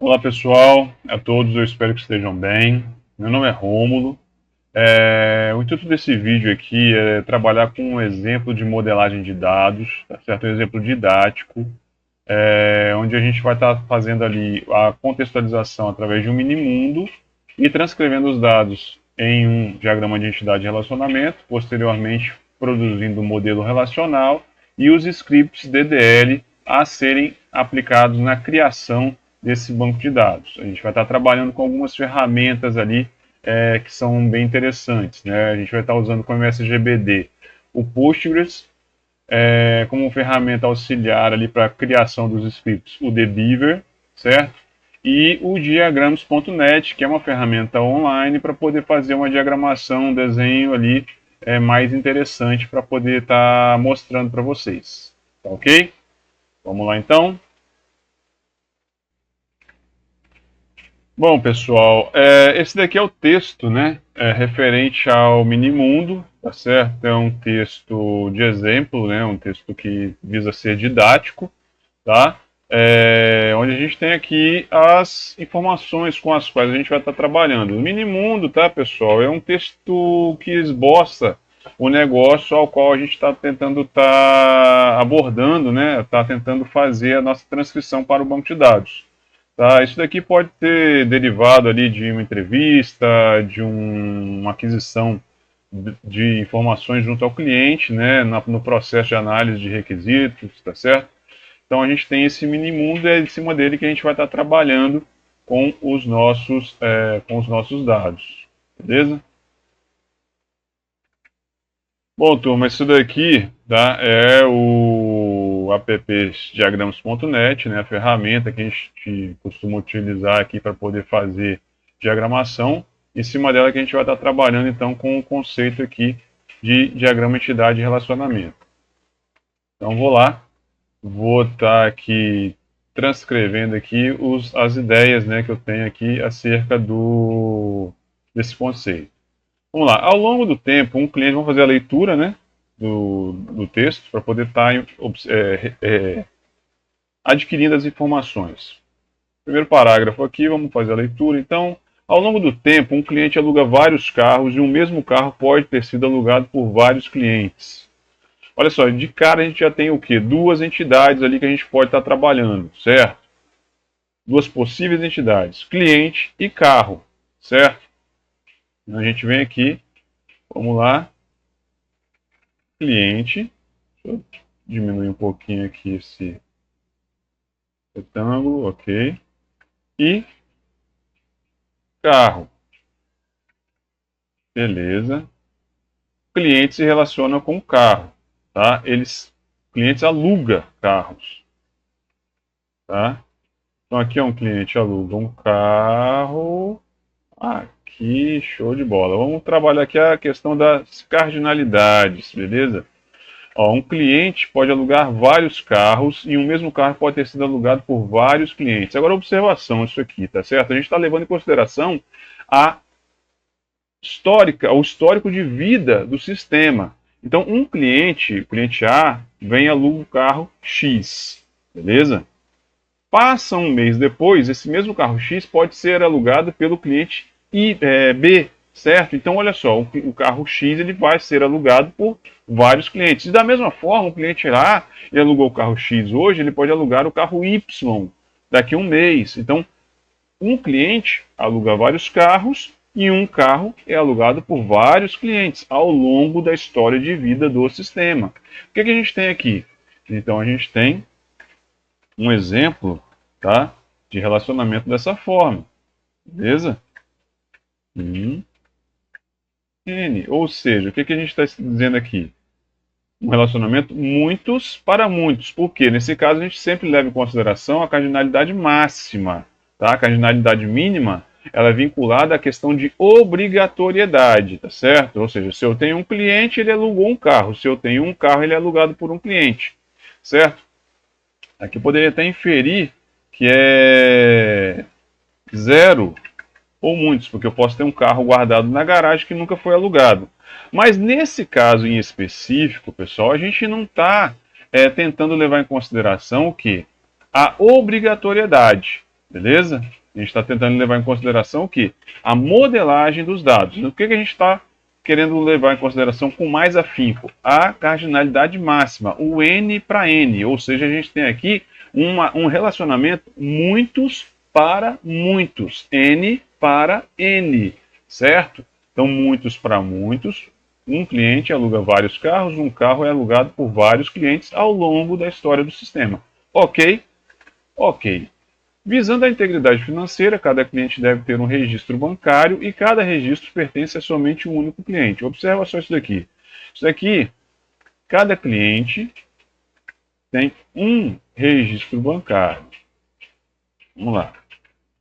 Olá pessoal, a todos, eu espero que estejam bem. Meu nome é Rômulo. O intuito desse vídeo aqui é trabalhar com um exemplo de modelagem de dados, tá certo? Um exemplo didático, onde a gente vai estar fazendo ali a contextualização através de um mini-mundo e transcrevendo os dados em um diagrama de entidade e relacionamento, posteriormente produzindo um modelo relacional e os scripts DDL a serem aplicados na criação desse banco de dados. A gente vai estar trabalhando com algumas ferramentas ali que são bem interessantes, né? A gente vai estar usando como MSGBD o Postgres, como ferramenta auxiliar ali para a criação dos scripts, o TheBeaver, certo? E o diagrams.net, que é uma ferramenta online para poder fazer uma diagramação, um desenho ali mais interessante para poder estar mostrando para vocês. Tá ok? Vamos lá então. Bom, pessoal, esse daqui é o texto, né, referente ao mini-mundo, tá certo? É um texto de exemplo, né, um texto que visa ser didático, tá? Onde a gente tem aqui as informações com as quais a gente vai estar trabalhando. O mini-mundo, tá, pessoal, é um texto que esboça o negócio ao qual a gente está tentando estar abordando, né, está tentando fazer a nossa transcrição para o banco de dados. Tá, isso daqui pode ter derivado ali de uma entrevista, de uma aquisição de informações junto ao cliente, né, no processo de análise de requisitos, tá certo? Então a gente tem esse mini mundo e é em cima dele que a gente vai estar trabalhando com os nossos dados, beleza? Bom, turma, isso daqui, tá, é o app diagrams.net, né, a ferramenta que a gente costuma utilizar aqui para poder fazer diagramação. Em cima dela que a gente vai estar trabalhando então com o conceito aqui de diagrama entidade e relacionamento. Então vou lá, vou estar aqui transcrevendo aqui as ideias, né, que eu tenho aqui acerca desse conceito. Vamos lá. Ao longo do tempo, um cliente vai fazer a leitura, né, do texto para poder estar adquirindo as informações. Primeiro parágrafo aqui, vamos fazer a leitura. Então, ao longo do tempo, um cliente aluga vários carros e um mesmo carro pode ter sido alugado por vários clientes. Olha só, de cara a gente já tem o quê? Duas entidades ali que a gente pode estar trabalhando, certo? Duas possíveis entidades, cliente e carro, certo? Então a gente vem aqui, vamos lá, cliente, deixa eu diminuir um pouquinho aqui esse retângulo, ok, e carro, beleza. Cliente se relaciona com o carro, tá? Clientes alugam carros, tá? Então aqui é um cliente aluga um carro, aqui, show de bola. Vamos trabalhar aqui a questão das cardinalidades, beleza? Ó, um cliente pode alugar vários carros e um mesmo carro pode ter sido alugado por vários clientes. Agora, observação isso aqui, tá certo? A gente está levando em consideração o histórico de vida do sistema. Então, um cliente, o cliente A, vem e aluga o carro X, beleza? Passa um mês depois, esse mesmo carro X pode ser alugado pelo cliente B, certo? Então, olha só, o carro X ele vai ser alugado por vários clientes. E da mesma forma, o cliente A, ele alugou o carro X hoje, ele pode alugar o carro Y daqui a um mês. Então, um cliente aluga vários carros e um carro é alugado por vários clientes ao longo da história de vida do sistema. O que a gente tem aqui? Então, a gente tem um exemplo, tá, de relacionamento dessa forma, beleza? N, ou seja, o que a gente está dizendo aqui? Um relacionamento muitos para muitos. Por quê? Nesse caso, a gente sempre leva em consideração a cardinalidade máxima. Tá? A cardinalidade mínima ela é vinculada à questão de obrigatoriedade, tá certo? Ou seja, se eu tenho um cliente, ele alugou um carro. Se eu tenho um carro, ele é alugado por um cliente, certo? Aqui eu poderia até inferir que é zero ou muitos, porque eu posso ter um carro guardado na garagem que nunca foi alugado. Mas nesse caso em específico, pessoal, a gente não está tentando levar em consideração o que? A obrigatoriedade. Beleza? A gente está tentando levar em consideração o quê? A modelagem dos dados. O que a gente está querendo levar em consideração com mais afinco? A cardinalidade máxima, o N para N. Ou seja, a gente tem aqui um relacionamento muitos para muitos. N para N. Certo? Então, muitos para muitos. Um cliente aluga vários carros, um carro é alugado por vários clientes ao longo da história do sistema. Ok? Ok. Visando a integridade financeira, cada cliente deve ter um registro bancário e cada registro pertence a somente um único cliente. Observa só isso daqui. Isso daqui, cada cliente tem um registro bancário. Vamos lá.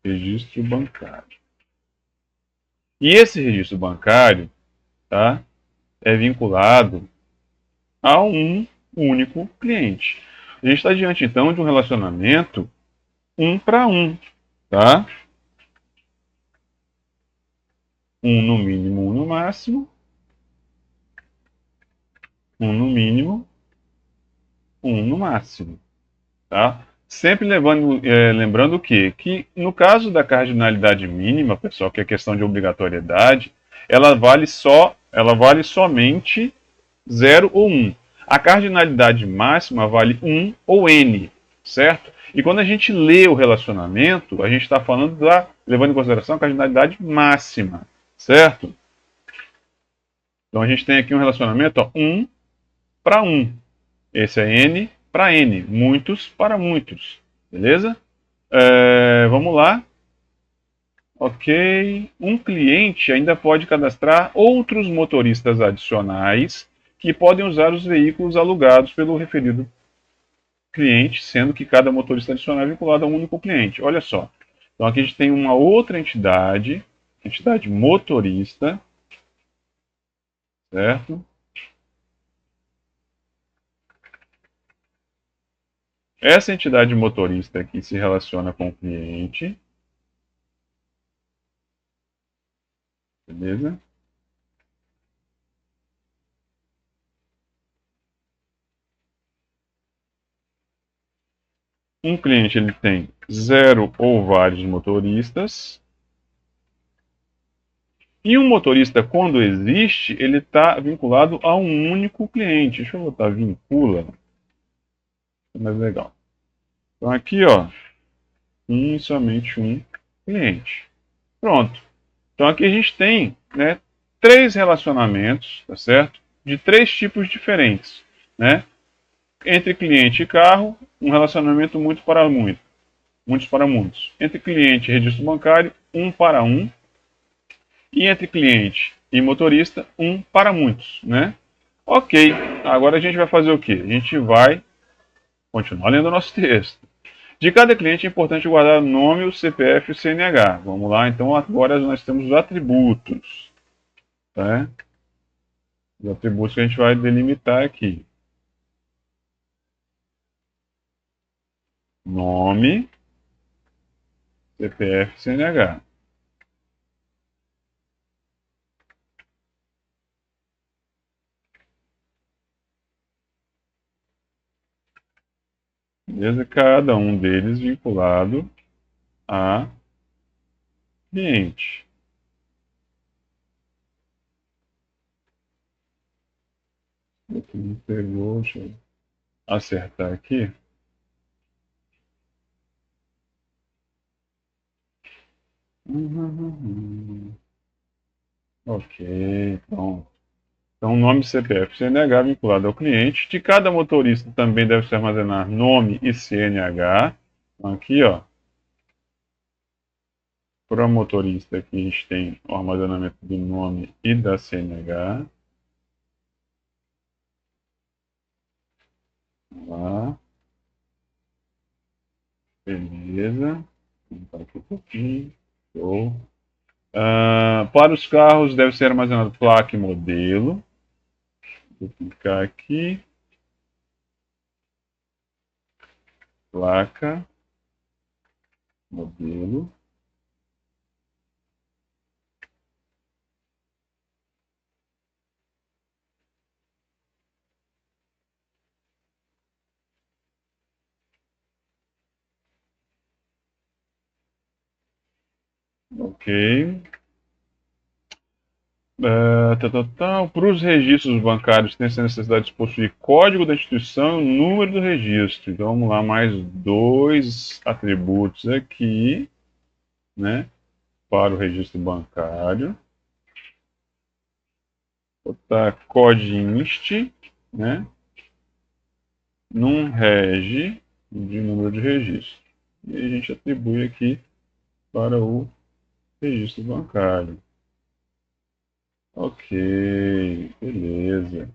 Registro bancário. E esse registro bancário, tá, é vinculado a um único cliente. A gente está diante, então, de um relacionamento um para um, tá? Um no mínimo, um no máximo. Um no mínimo, um no máximo, tá? Sempre lembrando o quê? Que no caso da cardinalidade mínima, pessoal, que é questão de obrigatoriedade, ela vale somente 0 ou 1. A cardinalidade máxima vale 1 ou n, certo? E quando a gente lê o relacionamento, a gente está falando levando em consideração a cardinalidade máxima, certo? Então a gente tem aqui um relacionamento, ó, 1 para 1. Esse é N para N, muitos para muitos, beleza? Vamos lá. Ok. Um cliente ainda pode cadastrar outros motoristas adicionais que podem usar os veículos alugados pelo referido cliente, sendo que cada motorista adicional é vinculado a um único cliente. Olha só. Então aqui a gente tem uma outra entidade, entidade motorista, certo? Essa entidade motorista aqui se relaciona com o cliente, beleza? Um cliente ele tem zero ou vários motoristas. E um motorista, quando existe, ele está vinculado a um único cliente. Deixa eu botar vincula. É mais legal. Então aqui, ó, somente um cliente. Pronto. Então aqui a gente tem, né, três relacionamentos, tá certo? De três tipos diferentes, né? Entre cliente e carro, um relacionamento muito para muito, muitos para muitos. Entre cliente e registro bancário, um para um. E entre cliente e motorista, um para muitos, né? Ok, agora a gente vai fazer o quê? A gente vai continuar lendo o nosso texto. De cada cliente é importante guardar o nome, o CPF e o CNH. Vamos lá, então agora nós temos os atributos. Tá? Os atributos que a gente vai delimitar aqui. Nome, CPF e CNH. Beleza? Cada um deles vinculado a cliente. Não pegou, deixa eu acertar aqui. Ok, pronto. Então, nome, CPF, CNH vinculado ao cliente. De cada motorista também deve se armazenar nome e CNH. Então, aqui, ó, para motorista, aqui a gente tem o armazenamento do nome e da CNH. Vamos lá. Beleza. Vamos para aqui um pouquinho. Show. Para os carros, deve ser armazenado placa e modelo. Vou clicar aqui. Placa, modelo. Ok. Para os registros bancários, tem essa necessidade de possuir código da instituição e o número do registro. Então, vamos lá, mais dois atributos aqui, né, para o registro bancário. Botar codinst, né, num reg de número de registro. E a gente atribui aqui para o registro bancário. Ok, beleza.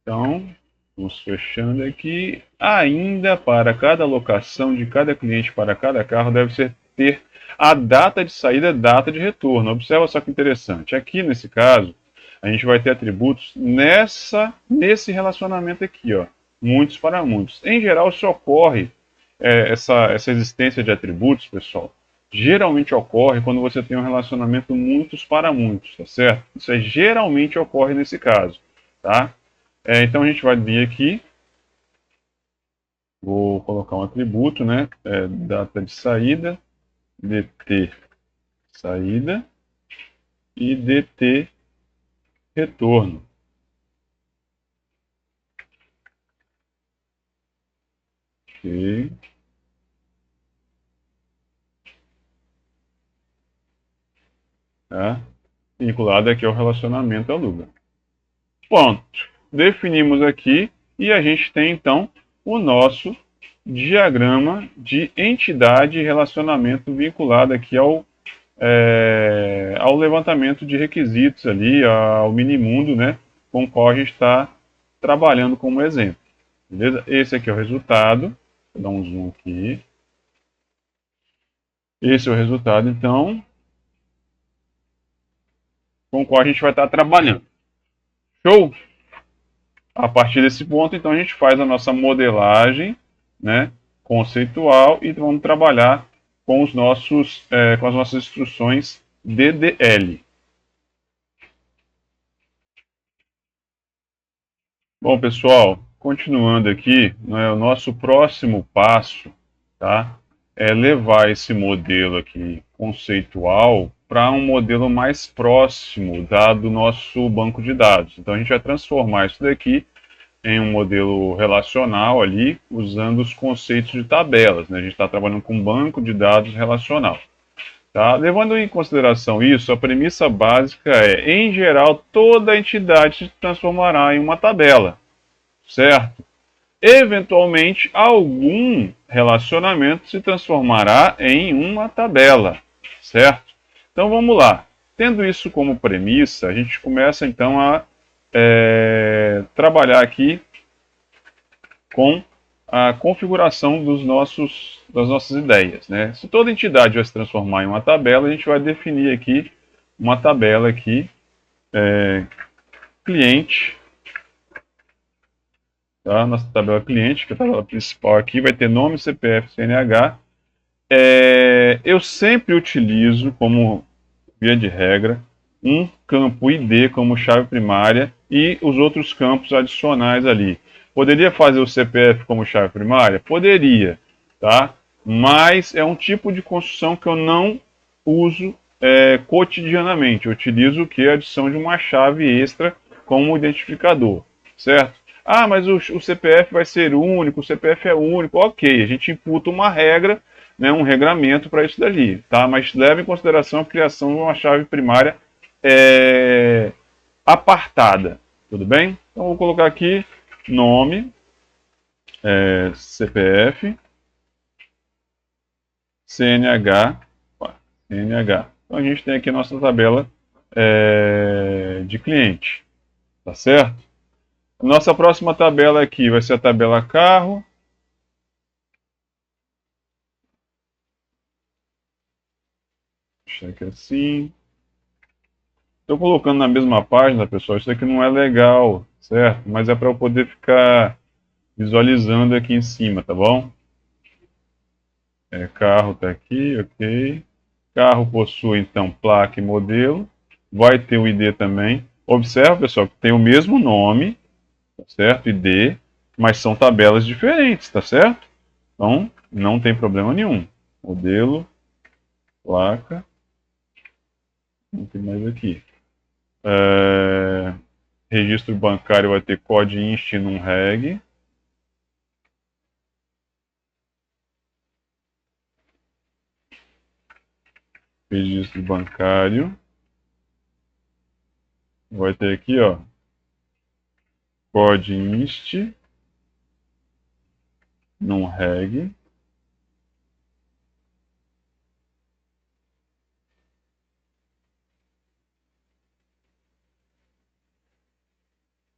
Então, vamos fechando aqui. Ainda para cada locação de cada cliente para cada carro deve ser ter a data de saída e data de retorno. Observa só que interessante. Aqui nesse caso, a gente vai ter atributos nesse relacionamento aqui, ó. Muitos para muitos. Em geral, isso ocorre, essa existência de atributos, pessoal, geralmente ocorre quando você tem um relacionamento muitos para muitos, tá certo? Isso geralmente ocorre nesse caso, tá? Então a gente vai vir aqui, vou colocar um atributo, né? Data de saída, dt saída e dt retorno. Ok. Tá? Vinculado aqui ao relacionamento aluga. Ponto. Definimos aqui e a gente tem então o nosso diagrama de entidade e relacionamento vinculado aqui ao levantamento de requisitos ali, ao minimundo, né, com o qual a gente está trabalhando como exemplo. Beleza? Esse aqui é o resultado. Vou dar um zoom aqui. Esse é o resultado, então, com o qual a gente vai estar trabalhando. Show? A partir desse ponto, então, a gente faz a nossa modelagem, né, conceitual e vamos trabalhar com as nossas instruções DDL. Bom, pessoal, continuando aqui, né, o nosso próximo passo, tá, é levar esse modelo aqui conceitual para um modelo mais próximo do nosso banco de dados. Então, a gente vai transformar isso daqui em um modelo relacional ali, usando os conceitos de tabelas, né? A gente está trabalhando com um banco de dados relacional. Tá? Levando em consideração isso, a premissa básica é, em geral, toda entidade se transformará em uma tabela, certo? Eventualmente, algum relacionamento se transformará em uma tabela, certo? Então vamos lá. Tendo isso como premissa, a gente começa então a trabalhar aqui com a configuração das nossas ideias, né? Se toda entidade vai se transformar em uma tabela, a gente vai definir aqui uma tabela aqui, cliente, tá? Nossa tabela cliente, que é a tabela principal aqui, vai ter nome, CPF, CNH. Eu sempre utilizo, como via de regra, um campo ID como chave primária e os outros campos adicionais ali. Poderia fazer o CPF como chave primária? Poderia, tá? Mas é um tipo de construção que eu não uso cotidianamente. Eu utilizo o que? A adição de uma chave extra como identificador, certo? Ah, mas o CPF vai ser único, o CPF é único. Ok, a gente imputa uma regra, né, um regramento para isso dali, tá? Mas leve em consideração a criação de uma chave primária apartada, tudo bem? Então vou colocar aqui nome, CPF, CNH, CNH. Então a gente tem aqui a nossa tabela de cliente, tá certo? Nossa próxima tabela aqui vai ser a tabela carro. Deixa aqui assim. Estou colocando na mesma página, pessoal, isso aqui não é legal, certo? Mas é para eu poder ficar visualizando aqui em cima, tá bom? Carro está aqui, ok. Carro possui, então, placa e modelo. Vai ter o ID também. Observa, pessoal, que tem o mesmo nome, tá certo? ID, mas são tabelas diferentes, tá certo? Então, não tem problema nenhum. Modelo, placa Não tem mais aqui. Registro bancário vai ter COD inst num reg. Registro bancário. Vai ter aqui, ó, COD inst num reg.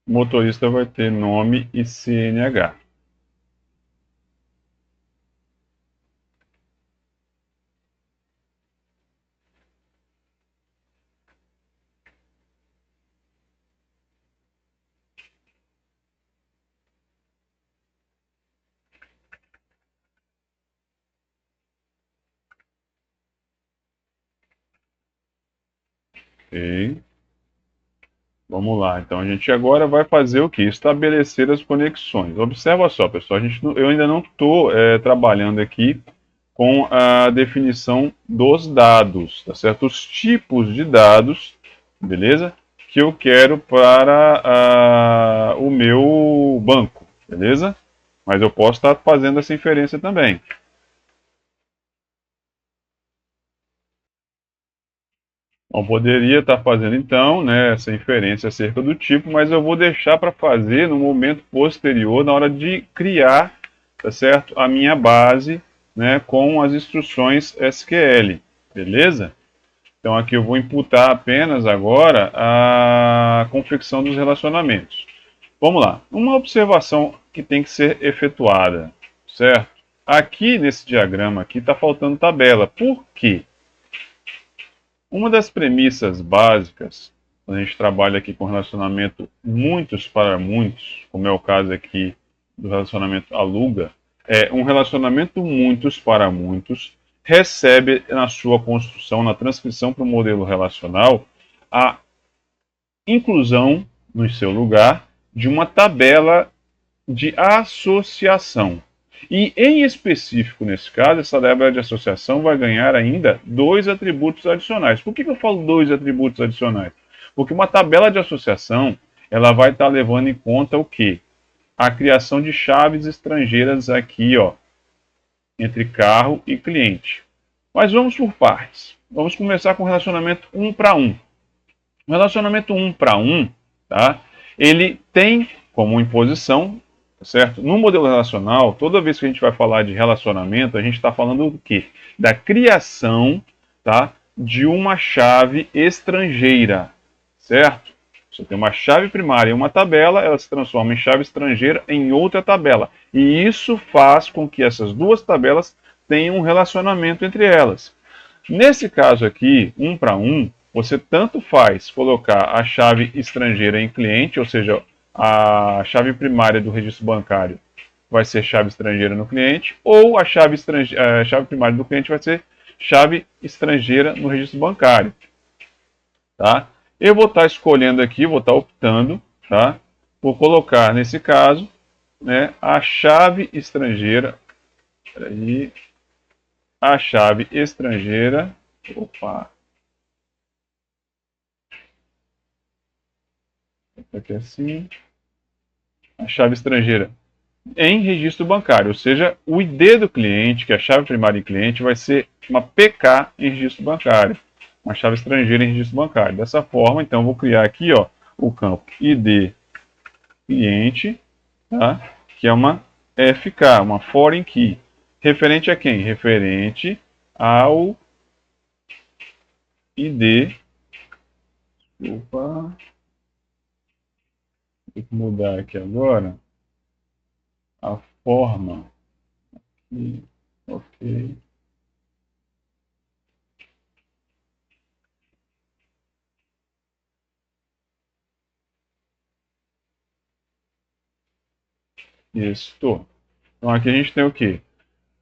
O motorista vai ter nome e CNH. Ok. Vamos lá. Então a gente agora vai fazer o que? Estabelecer as conexões. Observa só, pessoal. Eu ainda não estou trabalhando aqui com a definição dos dados, tá certo? Os tipos de dados, beleza? Que eu quero para o meu banco, beleza? Mas eu posso estar fazendo essa inferência também. Bom, poderia estar fazendo então, né, essa inferência acerca do tipo, mas eu vou deixar para fazer no momento posterior, na hora de criar, tá certo, a minha base, né, com as instruções SQL, beleza? Então aqui eu vou imputar apenas agora a confecção dos relacionamentos. Vamos lá. Uma observação que tem que ser efetuada, certo? Aqui nesse diagrama aqui está faltando tabela. Por quê? Uma das premissas básicas, quando a gente trabalha aqui com relacionamento muitos para muitos, como é o caso aqui do relacionamento aluga, é um relacionamento muitos para muitos recebe na sua construção, na transcrição para o modelo relacional, a inclusão no seu lugar de uma tabela de associação. E, em específico, nesse caso, essa tabela de associação vai ganhar ainda dois atributos adicionais. Por que eu falo dois atributos adicionais? Porque uma tabela de associação ela vai estar levando em conta o quê? A criação de chaves estrangeiras aqui, ó, entre carro e cliente. Mas vamos por partes. Vamos começar com o relacionamento 1 para 1. O relacionamento 1 para 1, tá? Ele tem como imposição, certo? No modelo relacional, toda vez que a gente vai falar de relacionamento, a gente está falando do quê? Da criação, tá? De uma chave estrangeira, certo? Você tem uma chave primária em uma tabela, ela se transforma em chave estrangeira em outra tabela. E isso faz com que essas duas tabelas tenham um relacionamento entre elas. Nesse caso aqui, 1 para 1, você tanto faz colocar a chave estrangeira em cliente, ou seja, a chave primária do registro bancário vai ser chave estrangeira no cliente, ou a chave primária do cliente vai ser chave estrangeira no registro bancário. Tá? Eu vou estar escolhendo aqui, vou estar optando, tá? Por colocar, nesse caso, né, a chave estrangeira. Peraí, a chave estrangeira. Opa! Aqui assim. A chave estrangeira em registro bancário, ou seja, o ID do cliente, que é a chave primária em cliente, vai ser uma PK em registro bancário, uma chave estrangeira em registro bancário. Dessa forma, então, eu vou criar aqui, ó, o campo ID cliente, tá? Que é uma FK, uma foreign key. Referente a quem? Referente ao ID. Opa, tem que mudar aqui agora a forma. Ok. Isso. Então aqui a gente tem o quê?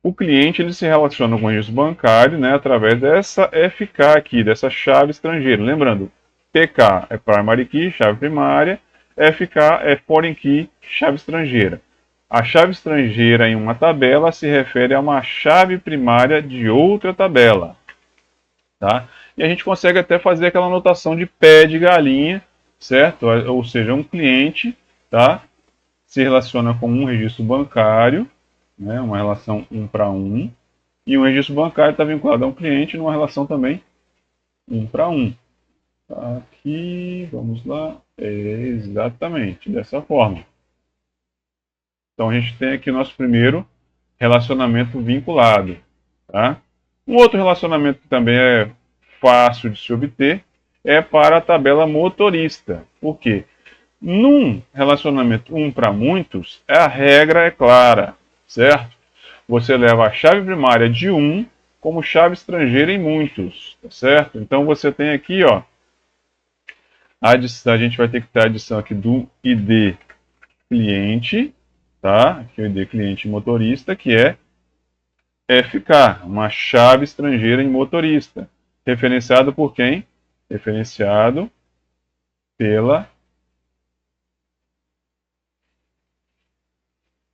O cliente ele se relaciona com o registro bancário, né, através dessa FK aqui, dessa chave estrangeira. Lembrando, PK é primary key, chave primária, FK é foreign key, chave estrangeira. A chave estrangeira em uma tabela se refere a uma chave primária de outra tabela. tá? E a gente consegue até fazer aquela anotação de pé de galinha, certo? Ou seja, um cliente, tá? Se relaciona com um registro bancário, né? Uma relação um para um, e um registro bancário está vinculado a um cliente numa relação também um para um. Aqui, vamos lá, é exatamente dessa forma. Então a gente tem aqui o nosso primeiro relacionamento vinculado, tá? Um outro relacionamento que também é fácil de se obter é para a tabela motorista. Por quê? Num relacionamento um para muitos, a regra é clara, certo? Você leva a chave primária de um como chave estrangeira em muitos, tá certo? Então você tem aqui, ó, a gente vai ter que ter a adição aqui do ID cliente, tá? Aqui o ID cliente motorista, que é FK, uma chave estrangeira em motorista. Referenciado por quem? Referenciado pela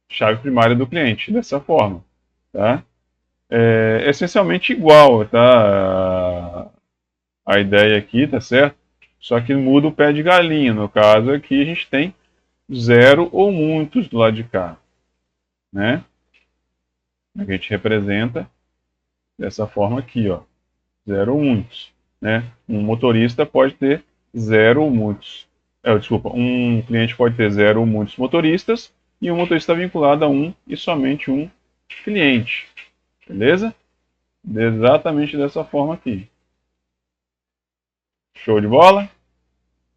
chave primária do cliente, dessa forma, tá? É essencialmente igual, tá? A ideia aqui, tá certo? Só que muda o pé de galinha. No caso aqui a gente tem zero ou muitos do lado de cá, né? A gente representa dessa forma aqui, ó, zero ou muitos, né? Um motorista pode ter zero ou muitos. Desculpa, um cliente pode ter zero ou muitos motoristas e um motorista vinculado a um e somente um cliente, beleza? Exatamente dessa forma aqui. Show de bola?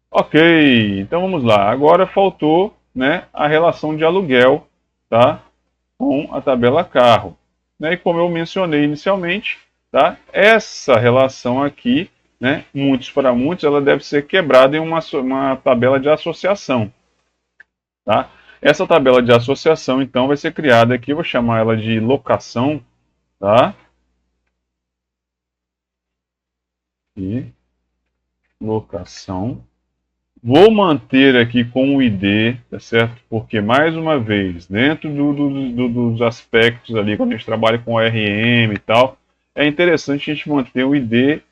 Ok, então vamos lá. Agora faltou, né, a relação de aluguel, tá, com a tabela carro. Né, e como eu mencionei inicialmente, tá, essa relação aqui, né, muitos para muitos, ela deve ser quebrada em uma tabela de associação. Tá? Essa tabela de associação, então, vai ser criada aqui, eu vou chamar ela de locação, tá? E locação. Vou manter aqui com o ID, tá certo? Porque, mais uma vez, dentro dos aspectos ali, quando a gente trabalha com ORM e tal, é interessante a gente manter o ID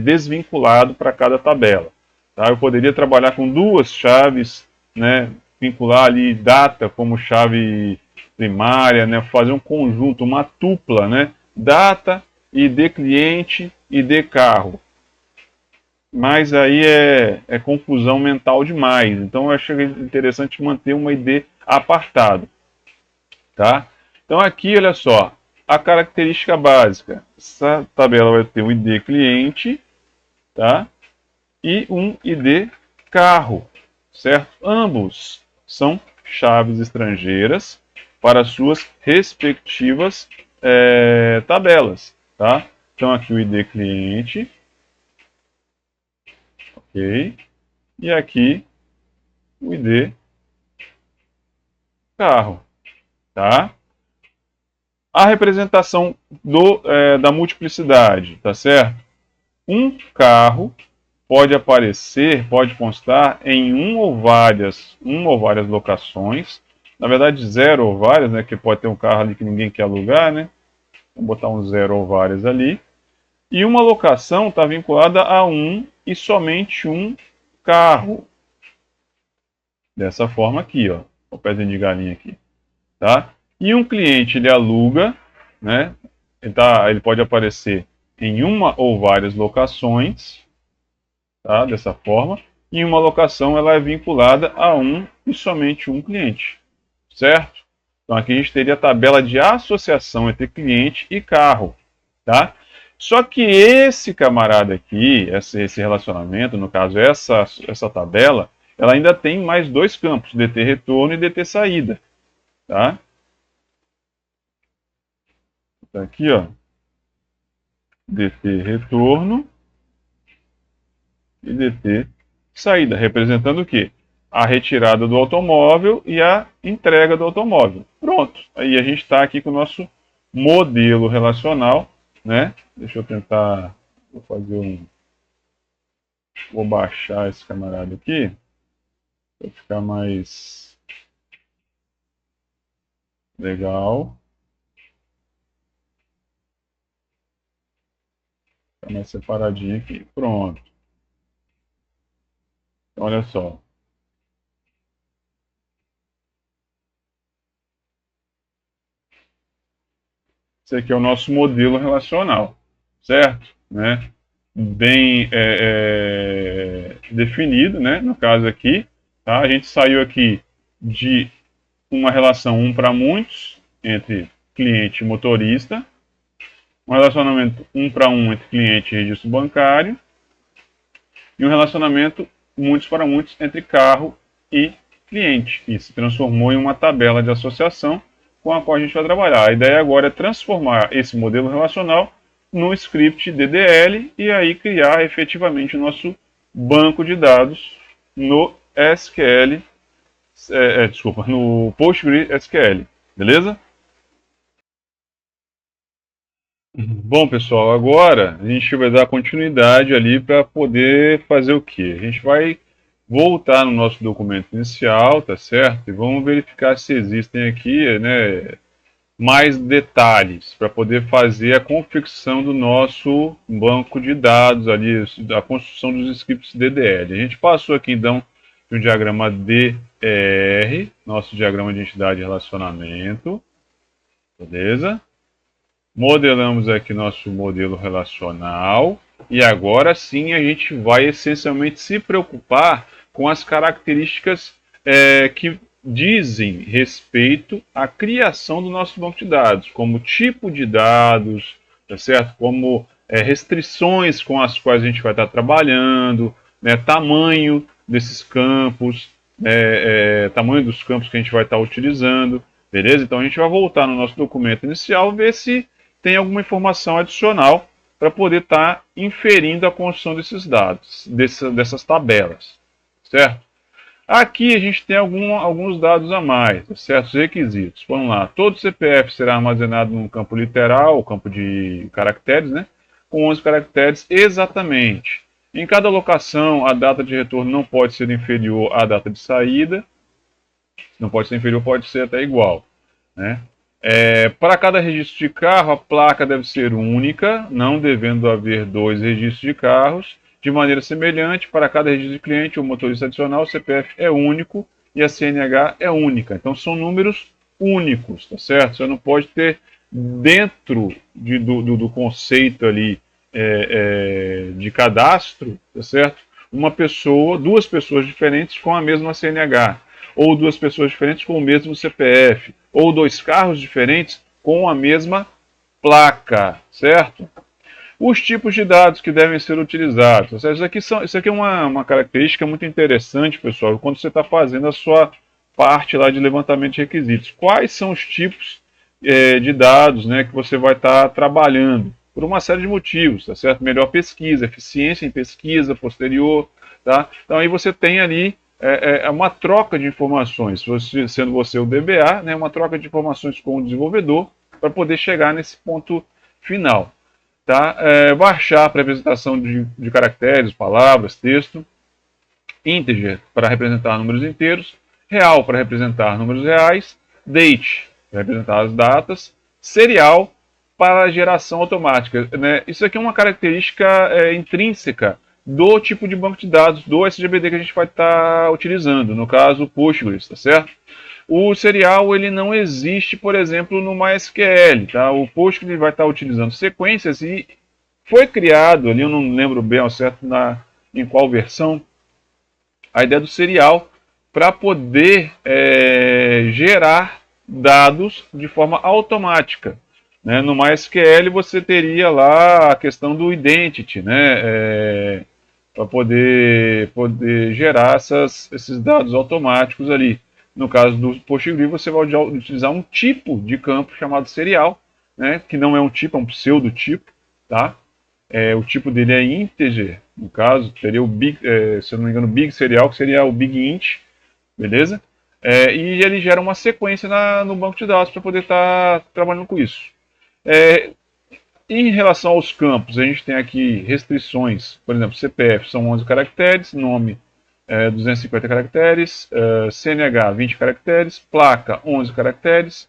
desvinculado para cada tabela. Tá? Eu poderia trabalhar com duas chaves, né? Vincular ali data como chave primária, né? Fazer um conjunto, uma tupla, né? Data, ID cliente, ID carro, mas aí é confusão mental demais. Então eu achei interessante manter uma ID apartado, tá? Então aqui, olha só, a característica básica. Essa tabela vai ter um ID cliente, tá? E um ID carro, certo? Ambos são chaves estrangeiras para suas respectivas tabelas, tá? Então aqui o ID cliente, ok? E aqui o ID carro, tá? A representação da multiplicidade, tá certo? Um carro pode aparecer, pode constar em uma ou várias locações. Na verdade, zero ou várias, né? Que pode ter um carro ali que ninguém quer alugar, né? Vou botar um zero ou várias ali. E uma locação está vinculada a um e somente um carro. Dessa forma aqui, ó. O pezinho de galinha aqui. Tá? E um cliente ele aluga, né? Ele pode aparecer em uma ou várias locações, tá? Dessa forma. E uma locação ela é vinculada a um e somente um cliente, certo? Então aqui a gente teria a tabela de associação entre cliente e carro, tá? Só que esse camarada aqui, esse relacionamento, no caso essa tabela, ela ainda tem mais dois campos, DT retorno e DT saída, tá? Tá aqui, ó, DT retorno e DT saída, representando o quê? A retirada do automóvel e a entrega do automóvel. Pronto. Aí a gente está aqui com o nosso modelo relacional, né? Deixa eu tentar, vou fazer vou baixar esse camarada aqui para ficar mais legal, ficar mais separadinho aqui. Pronto. Olha só. Esse aqui é o nosso modelo relacional, certo? Né? Bem definido, né? No caso aqui, tá? A gente saiu aqui de uma relação um para muitos entre cliente e motorista, um relacionamento um para um entre cliente e registro bancário, e um relacionamento muitos para muitos entre carro e cliente. E se transformou em uma tabela de associação com a qual a gente vai trabalhar. A ideia agora é transformar esse modelo relacional no script DDL e aí criar efetivamente o nosso banco de dados no SQL, no PostgreSQL, beleza? Bom, pessoal, agora a gente vai dar continuidade ali para poder fazer o quê? A gente vai voltar no nosso documento inicial, tá certo? E vamos verificar se existem aqui, né, mais detalhes para poder fazer a confecção do nosso banco de dados ali, a construção dos scripts DDL. A gente passou aqui então de um diagrama DR, nosso diagrama de entidade e relacionamento, beleza? Modelamos aqui nosso modelo relacional e agora sim a gente vai essencialmente se preocupar com as características que dizem respeito à criação do nosso banco de dados, como tipo de dados, tá certo? Como restrições com as quais a gente vai estar trabalhando, né? Tamanho desses campos, tamanho dos campos que a gente vai estar utilizando, beleza? Então a gente vai voltar no nosso documento inicial ver se tem alguma informação adicional para poder estar inferindo a construção desses dados, dessas tabelas, certo? Aqui a gente tem alguns dados a mais, certos requisitos. Vamos lá, todo CPF será armazenado num campo literal, campo de caracteres, né? Com 11 caracteres exatamente. Em cada locação, a data de retorno não pode ser inferior à data de saída. Não pode ser inferior, pode ser até igual, né? Para cada registro de carro, a placa deve ser única, não devendo haver dois registros de carros. De maneira semelhante, para cada registro de cliente ou motorista adicional, o CPF é único e a CNH é única. Então são números únicos, tá certo? Você não pode ter dentro do conceito ali de cadastro, tá certo? Duas pessoas diferentes com a mesma CNH, ou duas pessoas diferentes com o mesmo CPF, ou dois carros diferentes com a mesma placa, certo? Os tipos de dados que devem ser utilizados. Isso aqui é uma característica muito interessante, pessoal, quando você está fazendo a sua parte lá de levantamento de requisitos. Quais são os tipos de dados, né, que você vai estar trabalhando? Por uma série de motivos, tá certo? Melhor pesquisa, eficiência em pesquisa posterior, tá? Então aí você tem ali uma troca de informações, sendo você o DBA, né, uma troca de informações com o desenvolvedor para poder chegar nesse ponto final. Tá? Varchar para representação de caracteres, palavras, texto. Integer para representar números inteiros. Real para representar números reais. Date para representar as datas. Serial para geração automática. Né? Isso aqui é uma característica intrínseca do tipo de banco de dados do SGBD que a gente vai estar utilizando, no caso o Postgres, tá certo? O serial ele não existe, por exemplo, no MySQL, tá? O Postgres vai estar utilizando sequências e foi criado ali, eu não lembro bem ao certo em qual versão, a ideia do serial para poder gerar dados de forma automática. Né? No MySQL você teria lá a questão do identity, né? Para poder gerar esses dados automáticos ali. No caso do Postgres, você vai utilizar um tipo de campo chamado serial, né, que não é um tipo, é um pseudotipo, tá? O tipo dele é integer, no caso, teria o big, se eu não me engano, big serial, que seria o big int, beleza? E ele gera uma sequência no banco de dados para poder estar trabalhando com isso. Em relação aos campos, a gente tem aqui restrições, por exemplo, CPF são 11 caracteres, nome 250 caracteres, CNH 20 caracteres, placa 11 caracteres,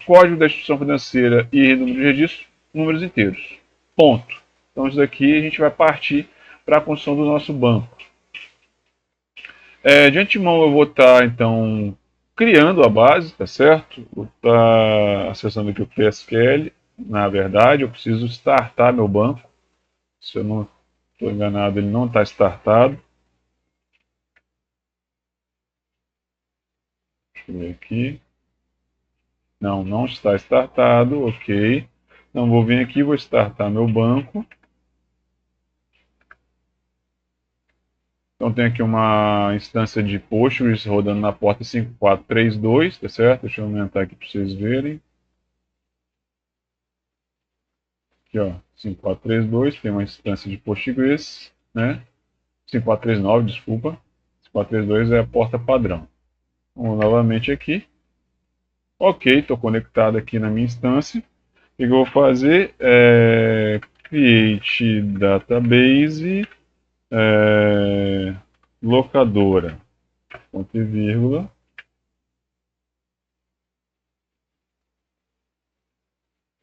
código da instituição financeira e número de registro, números inteiros. Ponto. Então isso daqui a gente vai partir para a construção do nosso banco. De antemão eu vou estar, então, criando a base, tá certo? Vou estar acessando aqui o PSQL. Na verdade, eu preciso startar meu banco. Se eu não estou enganado, ele não está startado. Deixa eu ver aqui. Não, não está startado, ok. Então vou vir aqui, vou startar meu banco. Então tem aqui uma instância de Postgres rodando na porta 5432, tá certo? Deixa eu aumentar aqui para vocês verem. Aqui, ó, 5432, tem uma instância de Postgres, né? 5439, desculpa. 5432 é a porta padrão. Vamos novamente aqui. Ok, estou conectado aqui na minha instância. O que eu vou fazer é create database locadora, ponto e vírgula.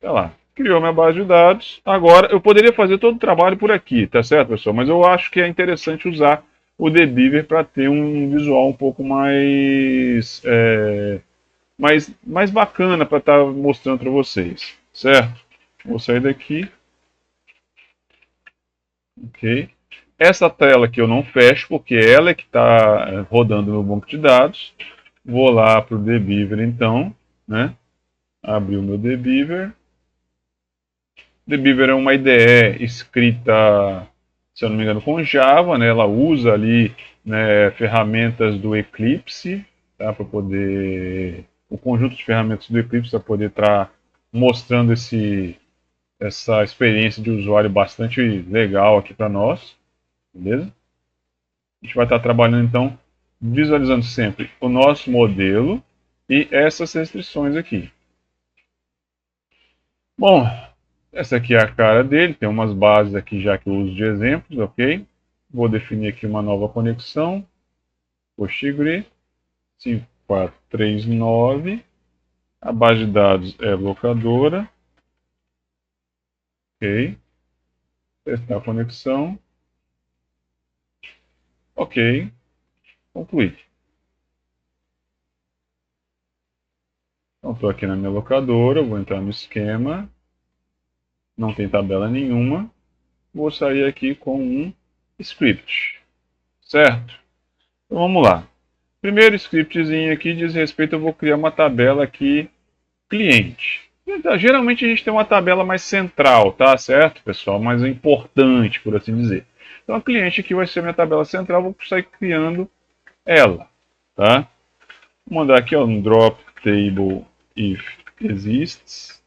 Tá lá. Criou minha base de dados. Agora, eu poderia fazer todo o trabalho por aqui, tá certo, pessoal? Mas eu acho que é interessante usar o dbeaver para ter um visual um pouco mais bacana para estar mostrando para vocês, certo? Vou sair daqui. Ok. Essa tela aqui eu não fecho, porque ela é que está rodando no banco de dados. Vou lá para o dbeaver, então, né? Abrir o meu dbeaver. dbeaver é uma IDE escrita, se eu não me engano, com Java, né? Ela usa ali, né, ferramentas do Eclipse, tá? Para poder, o conjunto de ferramentas do Eclipse para poder estar mostrando essa experiência de usuário bastante legal aqui para nós, beleza? A gente vai estar trabalhando então, visualizando sempre o nosso modelo e essas restrições aqui. Bom, essa aqui é a cara dele, tem umas bases aqui já que eu uso de exemplos, ok? Vou definir aqui uma nova conexão, Postgre 5439, a base de dados é locadora, ok? Testar a conexão, ok, concluir. Então estou aqui na minha locadora, vou entrar no esquema, não tem tabela nenhuma, vou sair aqui com um script, certo? Então vamos lá. Primeiro scriptzinho aqui diz respeito, eu vou criar uma tabela aqui, cliente. Então, geralmente a gente tem uma tabela mais central, tá certo, pessoal? Mais importante, por assim dizer. Então a cliente aqui vai ser minha tabela central, vou sair criando ela, tá? Vou mandar aqui ó, um drop table if exists,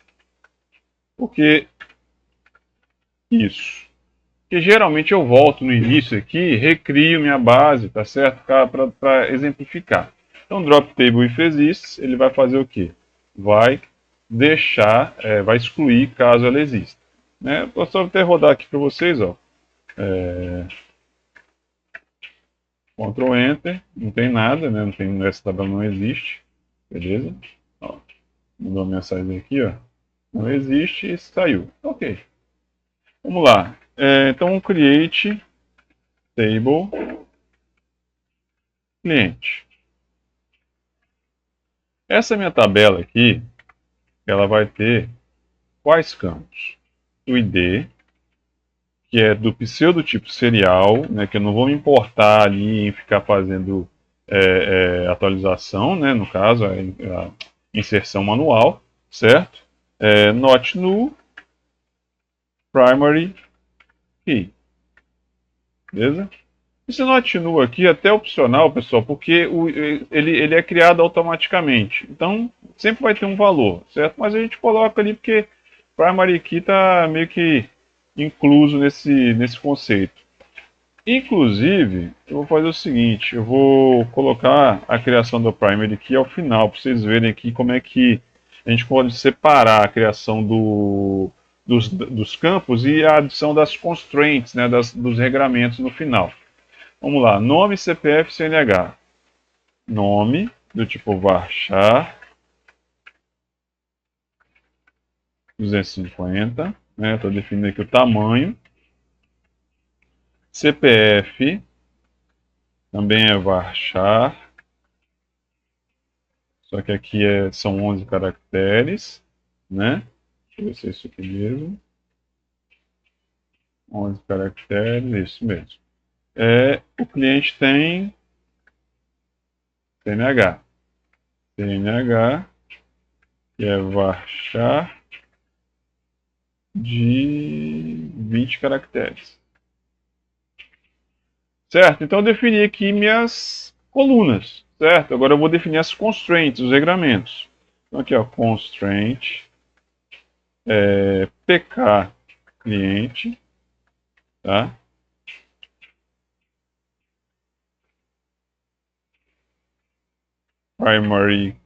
porque isso. Porque geralmente eu volto no início aqui, recrio minha base, tá certo? Para exemplificar. Então, drop table if exists, ele vai fazer o quê? Vai deixar, vai excluir caso ela exista. Né? Vou só até rodar aqui para vocês, ó. Ctrl Enter, não tem nada, né? Não tem, essa tabela não existe, beleza? Ó, mandou uma mensagem aqui, ó. Não existe e saiu. Ok. Vamos lá. Então, create table cliente. Essa minha tabela aqui, ela vai ter quais campos? O ID, que é do pseudotipo serial, né, que eu não vou me importar ali em ficar fazendo atualização, né, no caso, a inserção manual, certo? Not null, primary key. Beleza? Esse not null aqui é até opcional, pessoal, porque ele é criado automaticamente. Então, sempre vai ter um valor, certo? Mas a gente coloca ali porque primary key está meio que incluso nesse conceito. Inclusive, eu vou fazer o seguinte, eu vou colocar a criação do primary key ao final, para vocês verem aqui como é que a gente pode separar a criação dos campos e a adição das constraints, né, dos regramentos no final. Vamos lá, nome, CPF, CNH. Nome, do tipo varchar 250. né? Estou definindo aqui o tamanho. CPF também é varchar, só que aqui são 11 caracteres, né? Deixa eu ver se é isso aqui mesmo. 11 caracteres, isso mesmo. O cliente tem CNH. CNH, que é varchar de 20 caracteres. Certo? Então eu defini aqui minhas colunas, certo? Agora eu vou definir as constraints, os regramentos. Então aqui, ó, constraint, pk cliente, tá? Primary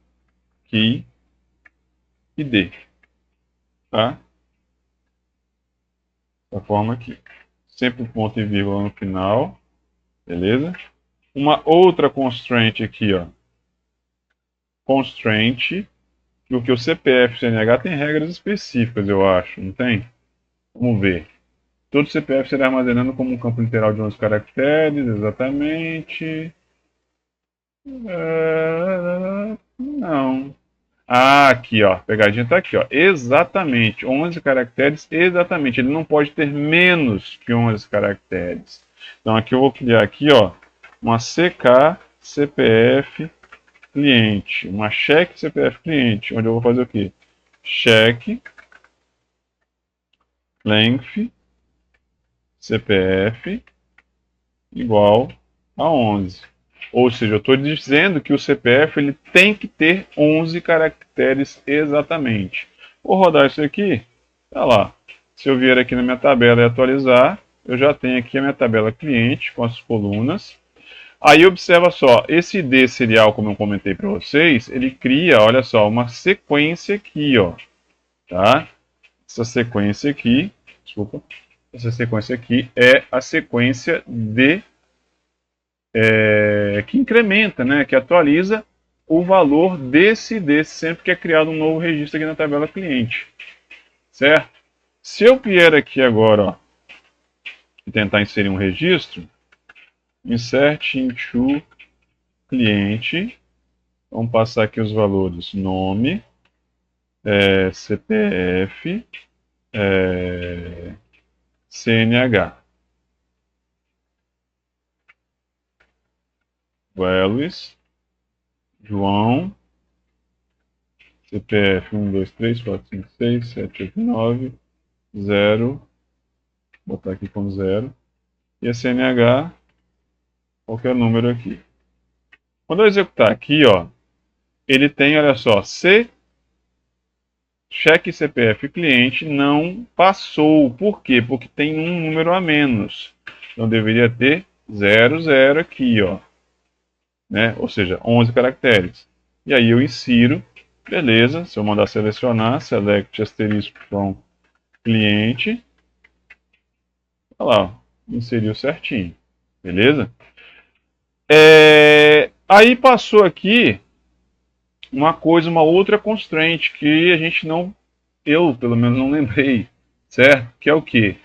key e d, tá? Da forma aqui. Sempre ponto e vírgula no final, beleza? Uma outra constraint aqui, ó. Constraint, porque o CPF e o CNH tem regras específicas, eu acho, não tem? Vamos ver. Todo CPF será armazenado como um campo literal de 11 caracteres, exatamente. Não. Ah, aqui, ó. Pegadinha tá aqui, ó. Exatamente. 11 caracteres, exatamente. Ele não pode ter menos que 11 caracteres. Então aqui eu vou criar aqui, ó, uma CK CPF cliente, uma check CPF cliente, onde eu vou fazer o quê? Check length CPF igual a 11. Ou seja, eu estou dizendo que o CPF ele tem que ter 11 caracteres exatamente. Vou rodar isso aqui. Tá lá. Se eu vier aqui na minha tabela e atualizar, eu já tenho aqui a minha tabela cliente com as colunas. Aí observa só, esse D serial, como eu comentei para vocês, ele cria, olha só, uma sequência aqui, ó, tá? Essa sequência aqui, desculpa, essa sequência aqui é a sequência de que incrementa, né, que atualiza o valor desse D sempre que é criado um novo registro aqui na tabela cliente, certo? Se eu vier aqui agora, ó, e tentar inserir um registro, insert into cliente, vamos passar aqui os valores, nome, CPF, CNH, values, João, CPF 1, 2, 3, 4, 5, 6, 7, 8, 9, 0, vou botar aqui com 0, e a CNH, qualquer número aqui. Quando eu executar aqui, ó, ele tem, olha só, cheque CPF cliente não passou. Por quê? Porque tem um número a menos. Então deveria ter 00 aqui, ó, né? Ou seja, 11 caracteres. E aí eu insiro, beleza, se eu mandar selecionar, select asterisco from cliente, olha lá, ó, inseriu certinho, beleza? Aí passou aqui uma outra constraint que a gente não, eu pelo menos não lembrei, certo? Que é o que?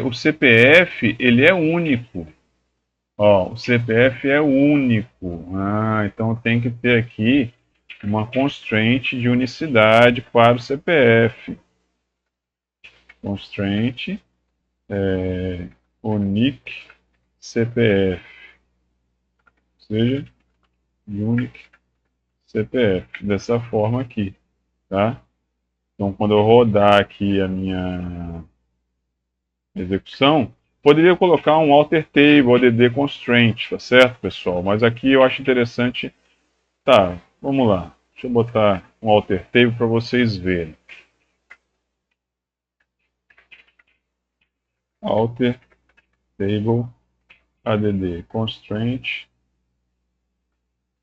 O CPF, ele é único. Ó, o CPF é único. Então tem que ter aqui uma constraint de unicidade para o CPF. Constraint unique CPF. Ou seja, unique CPF. Dessa forma aqui, tá? Então quando eu rodar aqui a minha execução, poderia colocar um alter table, add constraint, tá certo, pessoal? Mas aqui eu acho interessante. Tá, vamos lá. Deixa eu botar um alter table para vocês verem. Alter table add constraint,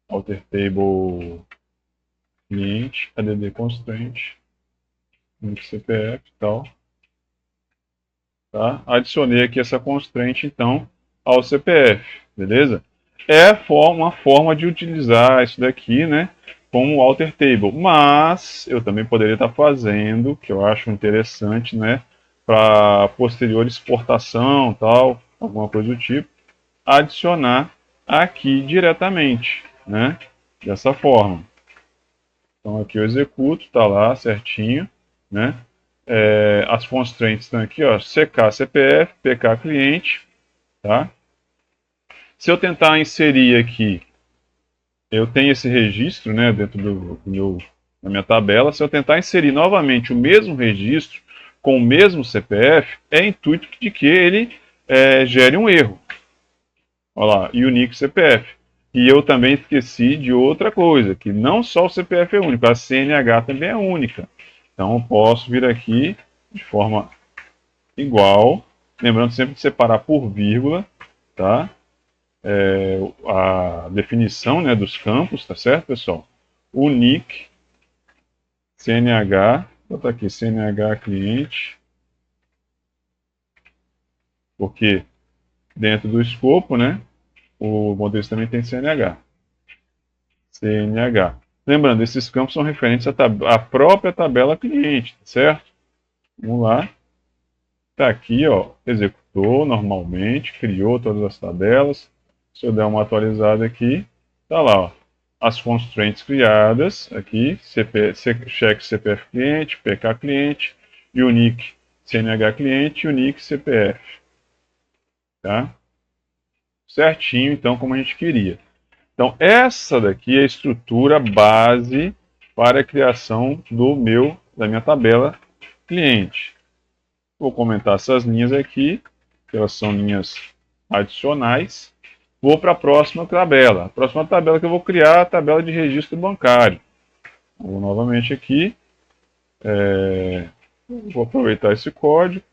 alter table cliente, add constraint, CPF e tal. Tá? Adicionei aqui essa constraint, então, ao CPF, beleza? É uma forma de utilizar isso daqui, né? com o alter table, mas eu também poderia estar fazendo, que eu acho interessante, né, para posterior exportação, tal, alguma coisa do tipo, adicionar aqui diretamente, né, dessa forma. Então aqui eu executo, está lá certinho, né? As constraints estão aqui, ó, CK CPF, PK cliente, tá? Se eu tentar inserir aqui, eu tenho esse registro, né, dentro da minha tabela. Se eu tentar inserir novamente o mesmo registro com o mesmo CPF, é intuito de que ele gere um erro. Olha lá, unique CPF. E eu também esqueci de outra coisa, que não só o CPF é único, a CNH também é única. Então eu posso vir aqui de forma igual, lembrando sempre de separar por vírgula, tá? A definição, né, dos campos, tá certo, pessoal? Unique, CNH, vou botar aqui CNH cliente, porque dentro do escopo, né, o modelo também tem CNH. CNH. Lembrando, esses campos são referentes à própria tabela cliente, tá certo? Vamos lá. Está aqui, ó, executou normalmente, criou todas as tabelas. Se eu der uma atualizada aqui, tá lá, ó, as constraints criadas aqui, check CPF cliente, PK cliente, unique CNH cliente, unique CPF, tá? Certinho, então, como a gente queria. Então, essa daqui é a estrutura base para a criação da minha tabela cliente. Vou comentar essas linhas aqui, que elas são linhas adicionais. Vou para a próxima tabela. A próxima tabela que eu vou criar é a tabela de registro bancário. Vou novamente aqui. Vou aproveitar esse código.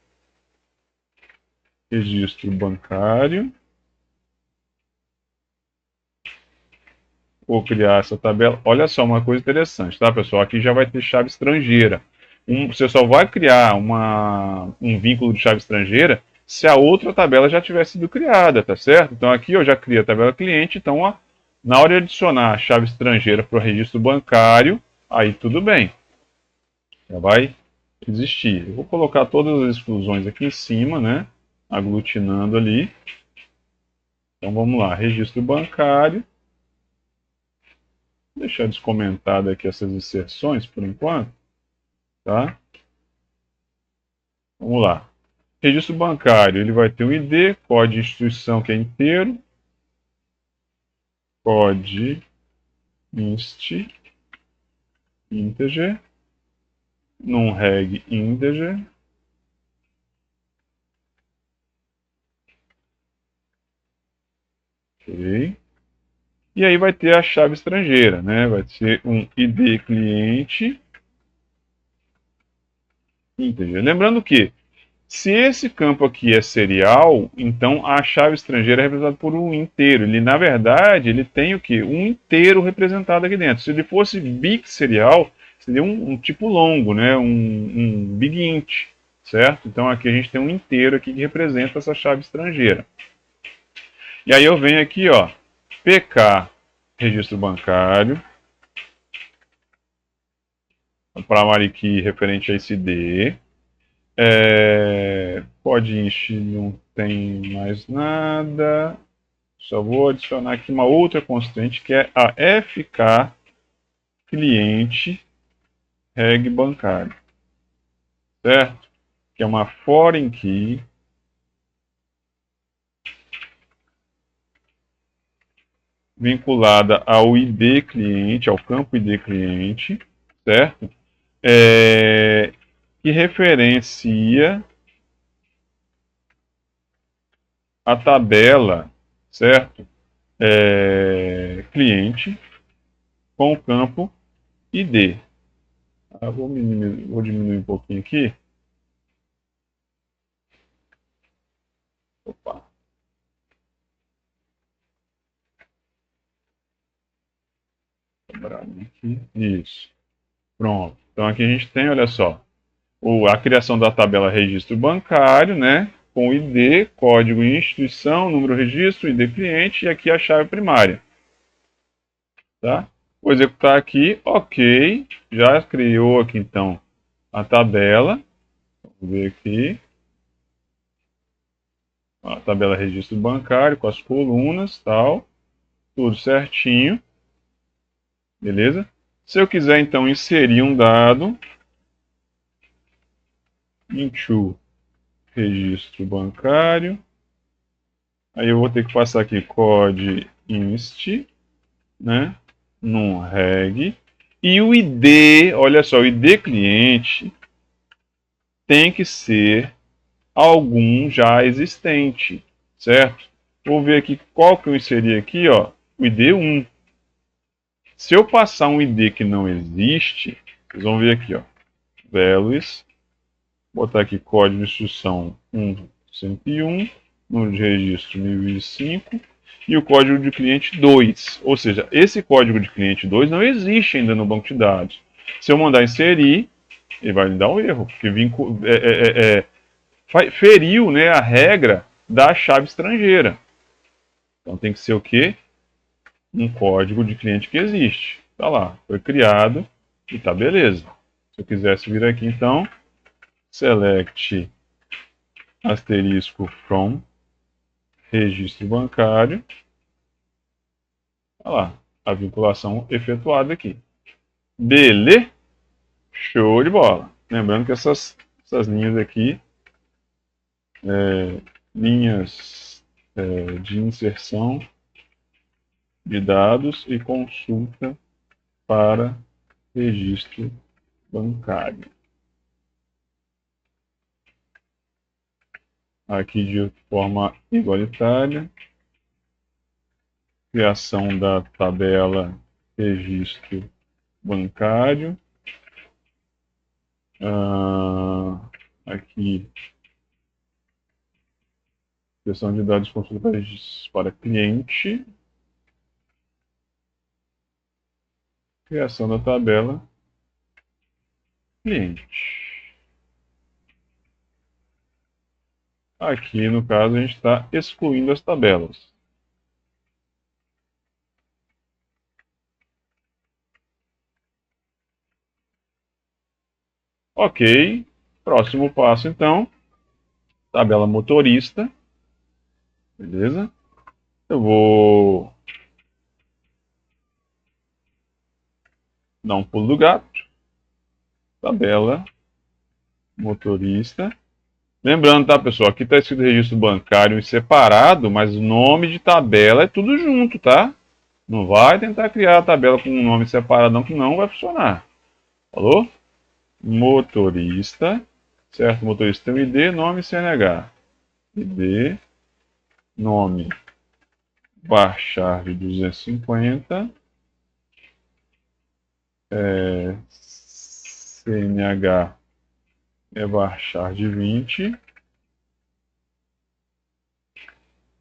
Registro bancário. Vou criar essa tabela. Olha só, uma coisa interessante, tá, pessoal? Aqui já vai ter chave estrangeira. Você só vai criar um vínculo de chave estrangeira se a outra tabela já tiver sido criada, tá certo? Então aqui eu já criei a tabela cliente, então ó, na hora de adicionar a chave estrangeira para o registro bancário, aí tudo bem. Já vai existir. Eu vou colocar todas as exclusões aqui em cima, né? Aglutinando ali. Então vamos lá, registro bancário. Vou deixar descomentado aqui essas inserções por enquanto, tá? Vamos lá. Registro bancário, ele vai ter um ID, código de instituição que é inteiro, código inst integer, num reg integer, ok. E aí vai ter a chave estrangeira, né? Vai ser um ID cliente integer. Lembrando que se esse campo aqui é serial, então a chave estrangeira é representada por um inteiro. Ele, na verdade, ele tem o quê? Um inteiro representado aqui dentro. Se ele fosse big-serial, seria um tipo longo, né? Um big int, certo? Então aqui a gente tem um inteiro aqui que representa essa chave estrangeira. E aí eu venho aqui, ó, PK, registro bancário, primary key referente a esse ID. Pode encher, não tem mais nada. Só vou adicionar aqui uma outra constante que é a FK cliente reg bancário, certo? Que é uma foreign key vinculada ao ID cliente, ao campo ID cliente, certo? Que referencia a tabela, certo? Cliente com o campo ID. Vou diminuir um pouquinho aqui. Opa. Aqui. Isso. Pronto. Então aqui a gente tem, olha só, a criação da tabela registro bancário, né? Com ID, código instituição, número registro, ID cliente e aqui a chave primária. Tá? Vou executar aqui, ok. Já criou aqui então a tabela. Vamos ver aqui. A tabela registro bancário com as colunas, tal. Tudo certinho. Beleza? Se eu quiser então inserir um dado into registro bancário, aí eu vou ter que passar aqui code inst, né? Num reg. E o ID, olha só, o ID cliente tem que ser algum já existente, certo? Vou ver aqui qual que eu inseri aqui, ó, o ID 1. Se eu passar um ID que não existe, vocês vão ver aqui, ó, values, botar aqui código de instrução 101, número de registro 1005 e o código de cliente 2. Ou seja, esse código de cliente 2 não existe ainda no banco de dados. Se eu mandar inserir, ele vai me dar um erro, porque feriu, né, a regra da chave estrangeira. Então tem que ser o quê? Um código de cliente que existe. Tá lá, foi criado e tá beleza. Se eu quisesse vir aqui então, select asterisco from registro bancário. Olha lá, a vinculação efetuada aqui. Beleza? Show de bola. Lembrando que essas linhas aqui, linhas de inserção de dados e consulta para registro bancário. Aqui de forma igualitária, criação da tabela registro bancário. Aqui, sessão de dados consulta para cliente. Criação da tabela cliente. Aqui, no caso, a gente está excluindo as tabelas. Ok. Próximo passo, então. Tabela motorista. Beleza? Eu vou dar um pulo do gato. Tabela motorista. Lembrando, tá, pessoal? Aqui está escrito registro bancário em separado, mas o nome de tabela é tudo junto, tá? Não vai tentar criar a tabela com um nome separado, não, que não vai funcionar. Falou? Motorista. Certo? Motorista tem um ID, nome CNH. ID, nome varchar 250. CNH é varchar 20.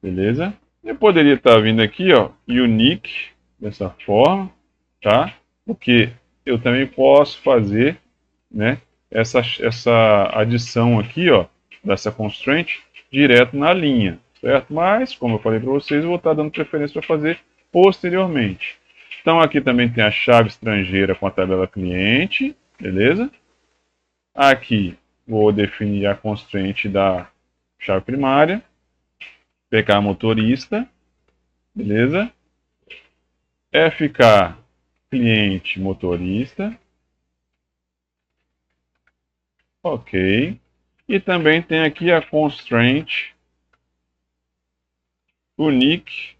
Beleza? Eu poderia estar vindo aqui, ó, unique, dessa forma, tá? Porque eu também posso fazer, né, essa adição aqui, ó, dessa constraint, direto na linha, certo? Mas, como eu falei para vocês, eu vou estar dando preferência para fazer posteriormente. Então, aqui também tem a chave estrangeira com a tabela cliente, beleza? Aqui, vou definir a constraint da chave primária, pegar motorista, beleza? FK cliente motorista, ok. E também tem aqui a constraint unique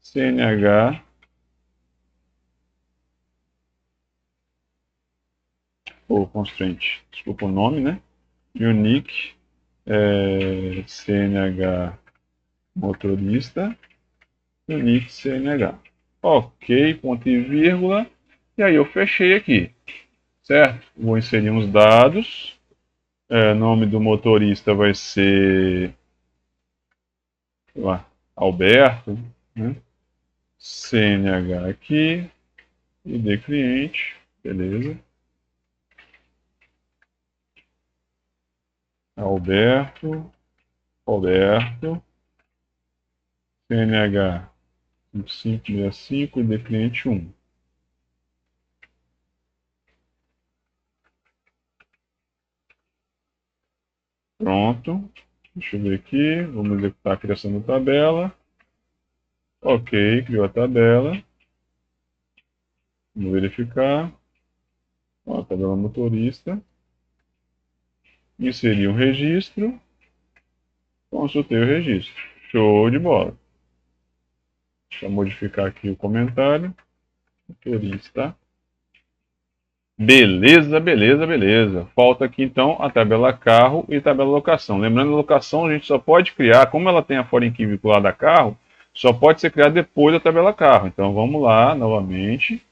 CNH ou constraint, desculpa o nome, né? Unique CNH motorista, unique CNH. Ok, ponto e vírgula. E aí eu fechei aqui, certo? Vou inserir uns dados. Nome do motorista vai ser, sei lá, Alberto, né? CNH aqui, ID cliente, beleza. Alberto, CNH 565, ID cliente 1. Pronto. Deixa eu ver aqui. Vamos executar a criação da tabela. Ok, criou a tabela. Vamos verificar. Ó, a tabela motorista. Inserir um registro. Consultei o registro. Show de bola. Deixa eu modificar aqui o comentário. Motorista. Beleza, beleza, beleza. Falta aqui então a tabela carro e tabela locação. Lembrando, a locação a gente só pode criar, como ela tem a foreign key vinculada a carro, só pode ser criada depois da tabela carro. Então vamos lá novamente.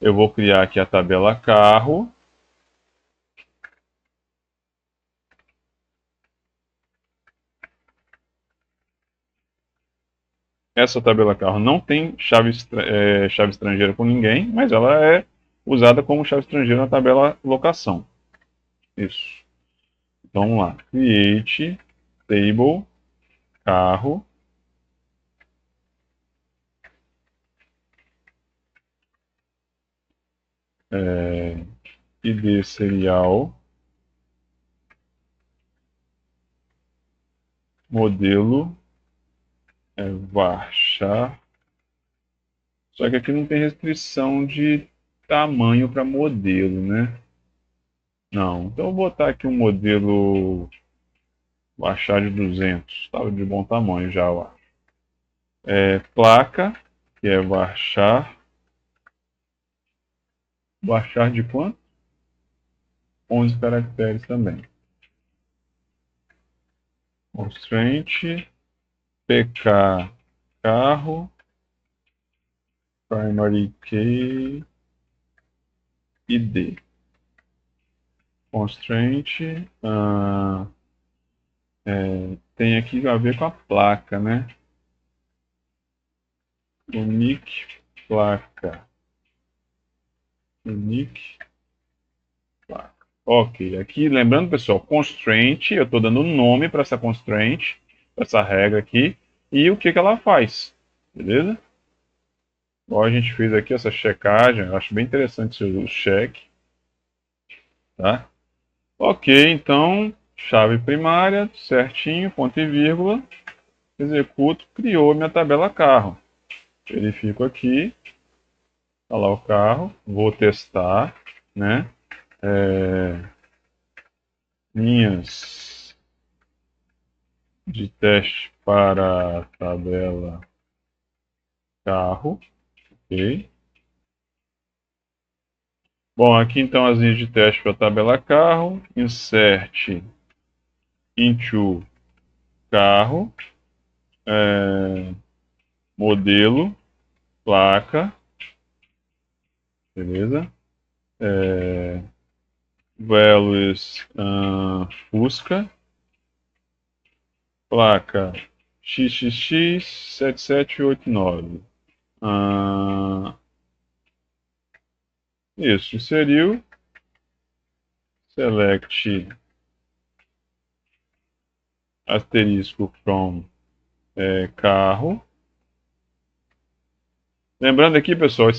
Eu vou criar aqui a tabela carro. Essa tabela carro não tem chave estrangeira com ninguém, mas ela é usada como chave estrangeira na tabela locação. Isso. Então vamos lá. Create table carro. ID serial. Modelo varchar. Só que aqui não tem restrição de tamanho para modelo, né? Não. Então eu vou botar aqui um modelo varchar de 200. Estava de bom tamanho já, ó. Placa, que é varchar. Varchar de quanto? 11 caracteres também. Constraint, PK, carro, primary key, ID. Constraint, tem aqui a ver com a placa, né? Unique placa. Unique placa. Ok, aqui lembrando, pessoal, constraint, eu estou dando um nome para essa constraint, para essa regra aqui, e o que ela faz, beleza? Igual a gente fez aqui essa checagem, eu acho bem interessante o check, tá? Ok, então, chave primária, certinho, ponto e vírgula, executo, criou minha tabela carro. Verifico aqui, tá lá o carro, vou testar, né? Linhas de teste para a tabela carro, ok? Bom, aqui então as linhas de teste para a tabela carro, insert into carro, modelo, placa, beleza? Values Fusca, placa XXX 7789. Isso, inseriu, select asterisco from carro. Lembrando aqui, pessoal,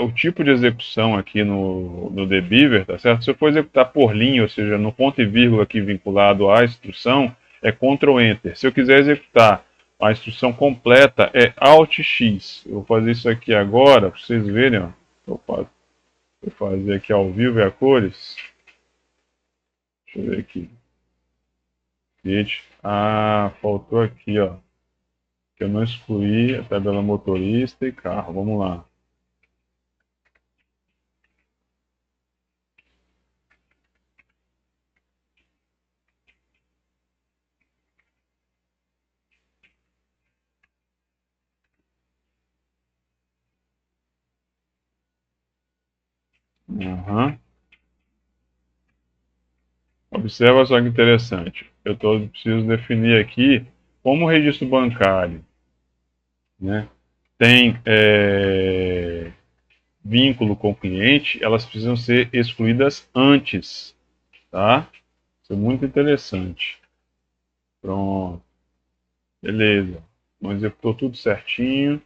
o tipo de execução aqui no dbeaver, tá certo? Se eu for executar por linha, ou seja, no ponto e vírgula aqui vinculado à instrução, é Ctrl Enter. Se eu quiser executar a instrução completa, é Alt X. Eu vou fazer isso aqui agora, para vocês verem, ó. Vou fazer aqui ao vivo e a cores. Deixa eu ver aqui. Faltou aqui, ó. Que eu não excluí a tabela motorista e carro. Vamos lá. Uhum. Observa só que interessante. Preciso definir aqui como o registro bancário, né, tem vínculo com o cliente, elas precisam ser excluídas antes, tá? Isso é muito interessante. Pronto. Beleza. Então, executou tudo certinho,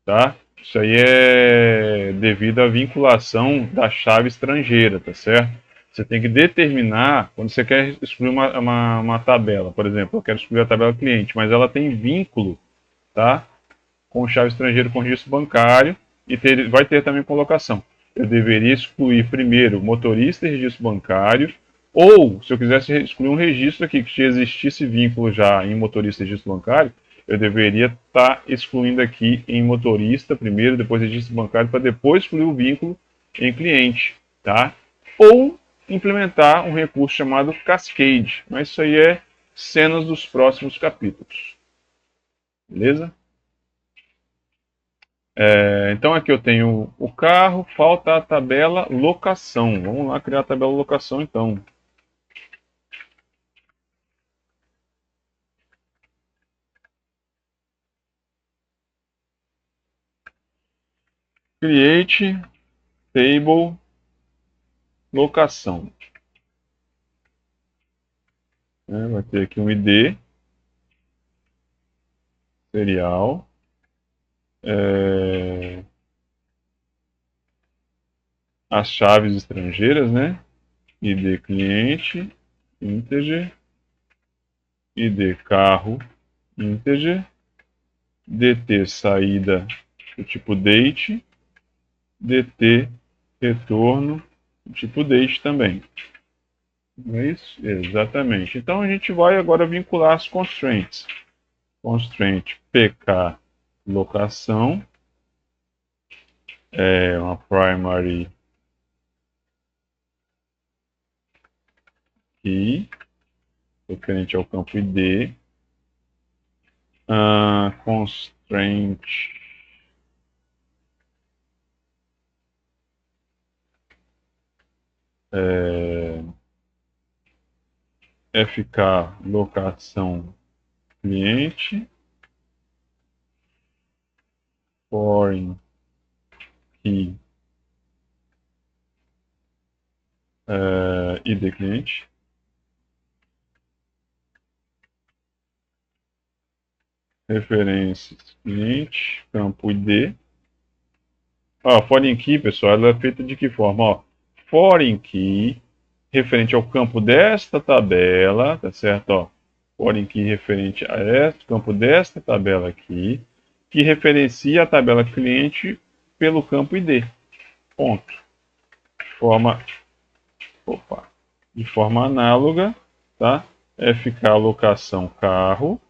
tá? Isso aí é devido à vinculação da chave estrangeira, tá certo? Você tem que determinar, quando você quer excluir uma tabela, por exemplo, eu quero excluir a tabela cliente, mas ela tem vínculo, tá? Com chave estrangeira com registro bancário e vai ter também colocação. Eu deveria excluir primeiro motorista e registro bancário, ou se eu quisesse excluir um registro aqui que existisse vínculo já em motorista e registro bancário, eu deveria estar excluindo aqui em motorista primeiro, depois registro bancário, para depois excluir o vínculo em cliente, tá? Ou implementar um recurso chamado Cascade, mas isso aí é cenas dos próximos capítulos. Beleza? Então aqui eu tenho o carro, falta a tabela locação. Vamos lá criar a tabela locação então. Create table locação. Vai ter aqui um ID, serial, as chaves estrangeiras, né? ID cliente, integer, ID carro, integer, DT saída do tipo date, DT retorno do tipo date também. Não é isso? Exatamente. Então a gente vai agora vincular as constraints. Constraint pk locação é uma primary key referente ao campo ID. Constraint FK locação cliente foreign key ID cliente. Referências cliente, campo ID. Foreign key, pessoal, ela é feita de que forma? Foreign key referente ao campo desta tabela, tá certo? Foreign key referente a este campo desta tabela aqui, que referencia a tabela cliente pelo campo ID. Ponto. De forma análoga, tá? FK locação carro,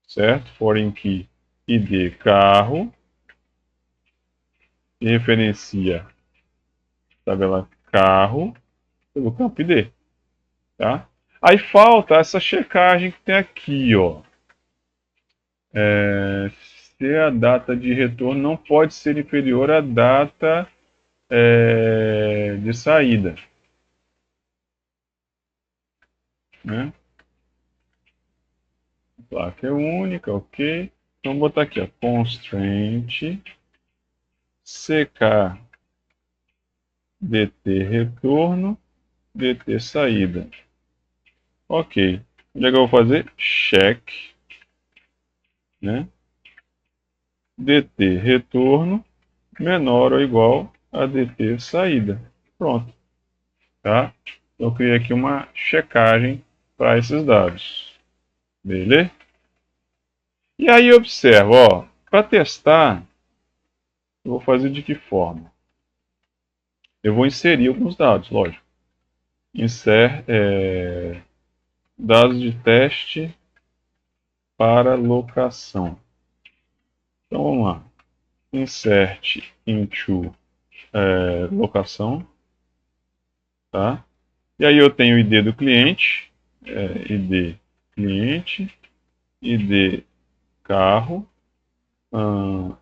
certo? Foreign key ID carro, que referencia a tabela carro pelo campo ID, tá? Aí falta essa checagem que tem aqui, ó. Se a data de retorno não pode ser inferior à data de saída, né? A placa é única, ok. Então, vou botar aqui, ó, constraint ck dt retorno dt saída. Ok. Onde é que eu vou fazer? Check, né? dt retorno menor ou igual a dt saída. Pronto. Tá? Eu criei aqui uma checagem para esses dados. Beleza? E aí observa, ó, para testar, eu vou fazer de que forma? Eu vou inserir alguns dados, lógico. Dados de teste para locação. Então vamos lá. Insert into locação. Tá? E aí eu tenho o ID do cliente, ID cliente, ID carro,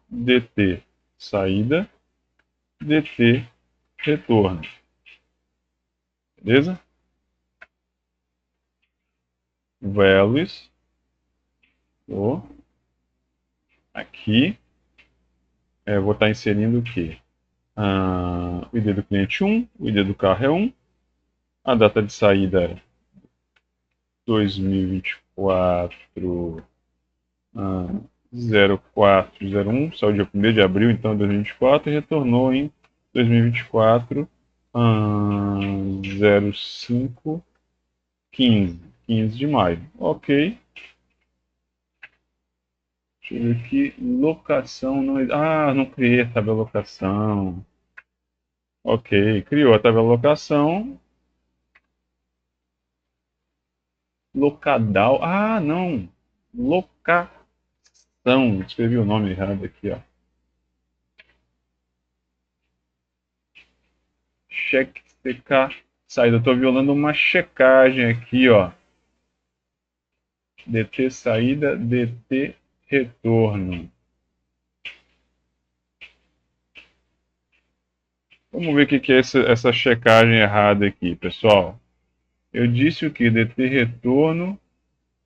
DT saída, DT retorno. Beleza? Values. Aqui. Vou estar inserindo o quê? O ID do cliente 1, o ID do carro é 1, a data de saída é 2024 0401, saiu dia 1º de abril, então 2024, e retornou em 2024 0515. 15 de maio. Ok. Deixa eu ver aqui. Locação não. Ah, não criei a tabela locação. Ok, criou a tabela locação. Locadal. Ah, não. Locação. Escrevi o nome errado aqui, ó. Cheque CK. Saída. Eu tô violando uma checagem aqui, ó. DT saída, DT retorno. Vamos ver o que é essa checagem errada aqui, pessoal. Eu disse o que? DT retorno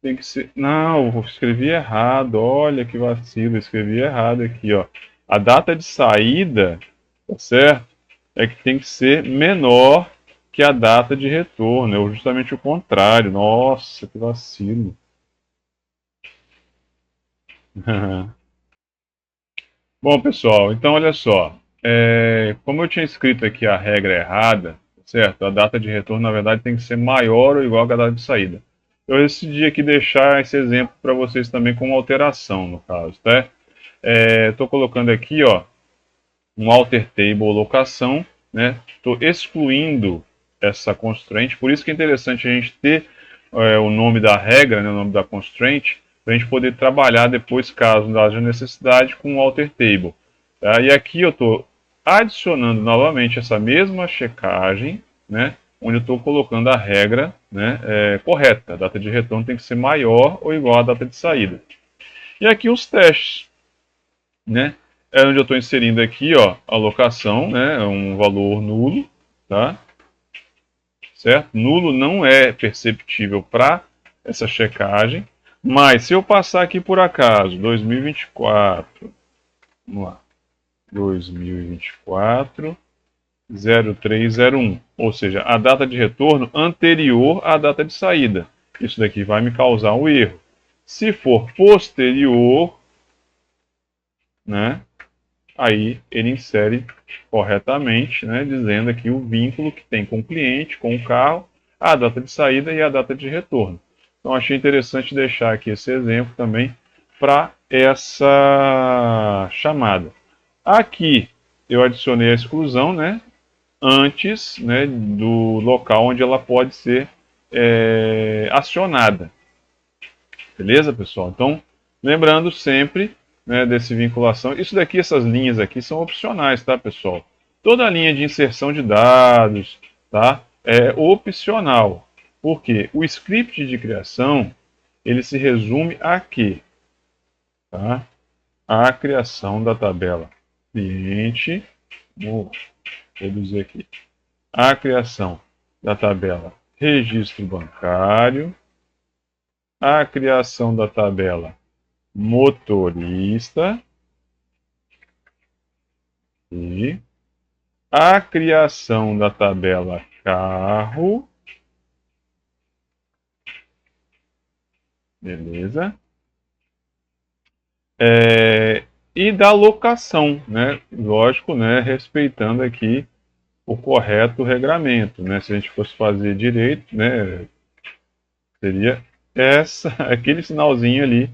tem que ser. Não, eu escrevi errado. Olha que vacilo, eu escrevi errado aqui, ó. A data de saída, tá certo? É que tem que ser menor que a data de retorno. É justamente o contrário. Nossa, que vacilo. Bom, pessoal, então olha só. Como eu tinha escrito aqui a regra errada, certo? A data de retorno, na verdade, tem que ser maior ou igual à data de saída. Eu decidi aqui deixar esse exemplo para vocês também como alteração, no caso, tá? Estou colocando aqui, ó, um alter table locação, né? Estou excluindo essa constraint, por isso que é interessante a gente ter o nome da regra, né, o nome da constraint, para a gente poder trabalhar depois, caso haja necessidade, com o alter table. Tá? E aqui eu estou adicionando novamente essa mesma checagem, né, onde eu estou colocando a regra, né, correta. A data de retorno tem que ser maior ou igual à data de saída. E aqui os testes, né? É onde eu estou inserindo aqui, ó, a locação, né? Um valor nulo, tá? Certo? Nulo não é perceptível para essa checagem, mas se eu passar aqui por acaso 2024, vamos lá, 2024 0301, ou seja, a data de retorno anterior à data de saída. Isso daqui vai me causar um erro. Se for posterior, né? Aí ele insere corretamente, né, dizendo aqui o vínculo que tem com o cliente, com o carro, a data de saída e a data de retorno. Então achei interessante deixar aqui esse exemplo também para essa chamada. Aqui eu adicionei a exclusão, né, antes, né, do local onde ela pode ser acionada. Beleza, pessoal? Então, lembrando sempre, né, desse vinculação. Isso daqui, essas linhas aqui são opcionais, tá, pessoal? Toda linha de inserção de dados, tá, é opcional. Por quê? O script de criação, ele se resume a quê? Tá? A criação da tabela cliente, vou reduzir aqui, a criação da tabela registro bancário, a criação da tabela motorista e a criação da tabela carro, beleza? E da locação, né? Lógico, né? Respeitando aqui o correto regramento, né? Se a gente fosse fazer direito, né? Seria aquele sinalzinho ali,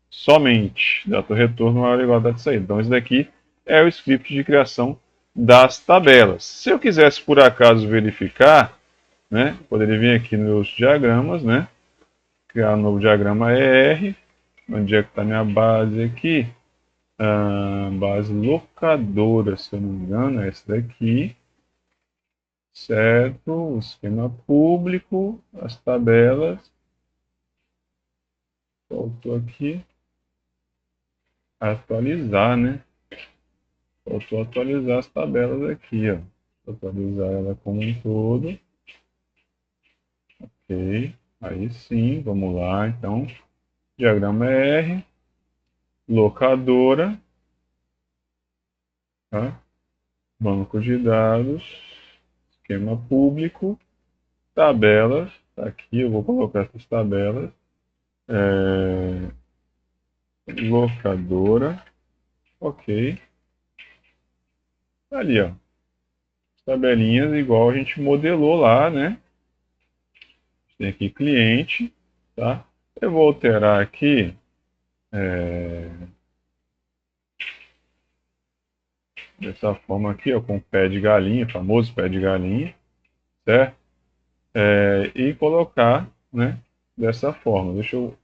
somente data retorno maior ou igual a data de saída. Então, esse daqui é o script de criação das tabelas. Se eu quisesse, por acaso, verificar, né, poderia vir aqui nos meus diagramas, né, criar um novo diagrama ER, onde é que está minha base aqui? Base locadora, se eu não me engano, é essa daqui, certo? O esquema público, as tabelas, faltou aqui atualizar, né? Faltou atualizar as tabelas aqui, ó. Atualizar ela como um todo. Ok. Aí sim, vamos lá. Então, diagrama R, locadora, tá? Banco de dados, esquema público, tabelas. Tá aqui, eu vou colocar essas tabelas. Locadora. Ok. Ali, ó. tabelinhas igual a gente modelou lá, né? Tem aqui cliente, tá? Eu vou alterar aqui dessa forma aqui, ó, com pé de galinha, famoso pé de galinha, certo? E colocar, né, dessa forma. Deixa eu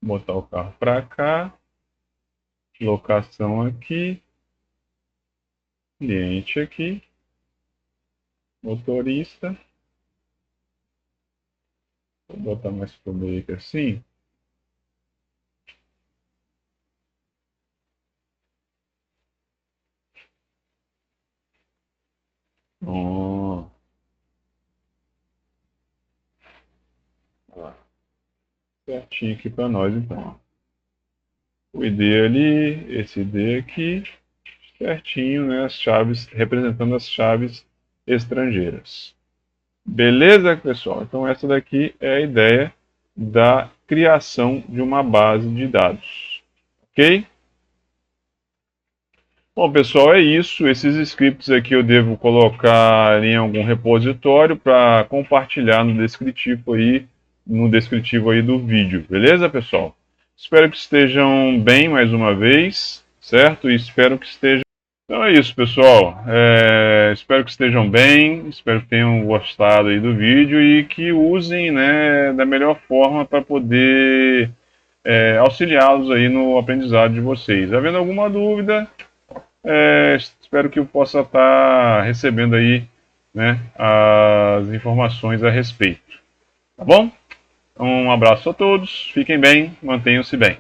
botar o carro para cá, locação aqui, cliente aqui, motorista. Vou botar mais pro meio aqui assim. Ó, lá. Certinho aqui para nós então. O ID ali, esse ID aqui, certinho, né? As chaves, representando as chaves estrangeiras. Beleza, pessoal? Então essa daqui é a ideia da criação de uma base de dados. Ok? Bom, pessoal, é isso. Esses scripts aqui eu devo colocar em algum repositório para compartilhar no descritivo aí do vídeo. Beleza, pessoal? Espero que estejam bem mais uma vez, certo? E espero que estejam. Então é isso, pessoal. Espero que estejam bem, espero que tenham gostado aí do vídeo e que usem, né, da melhor forma para poder auxiliá-los aí no aprendizado de vocês. Havendo alguma dúvida, espero que eu possa estar recebendo aí, né, as informações a respeito. Tá bom? Um abraço a todos, fiquem bem, mantenham-se bem.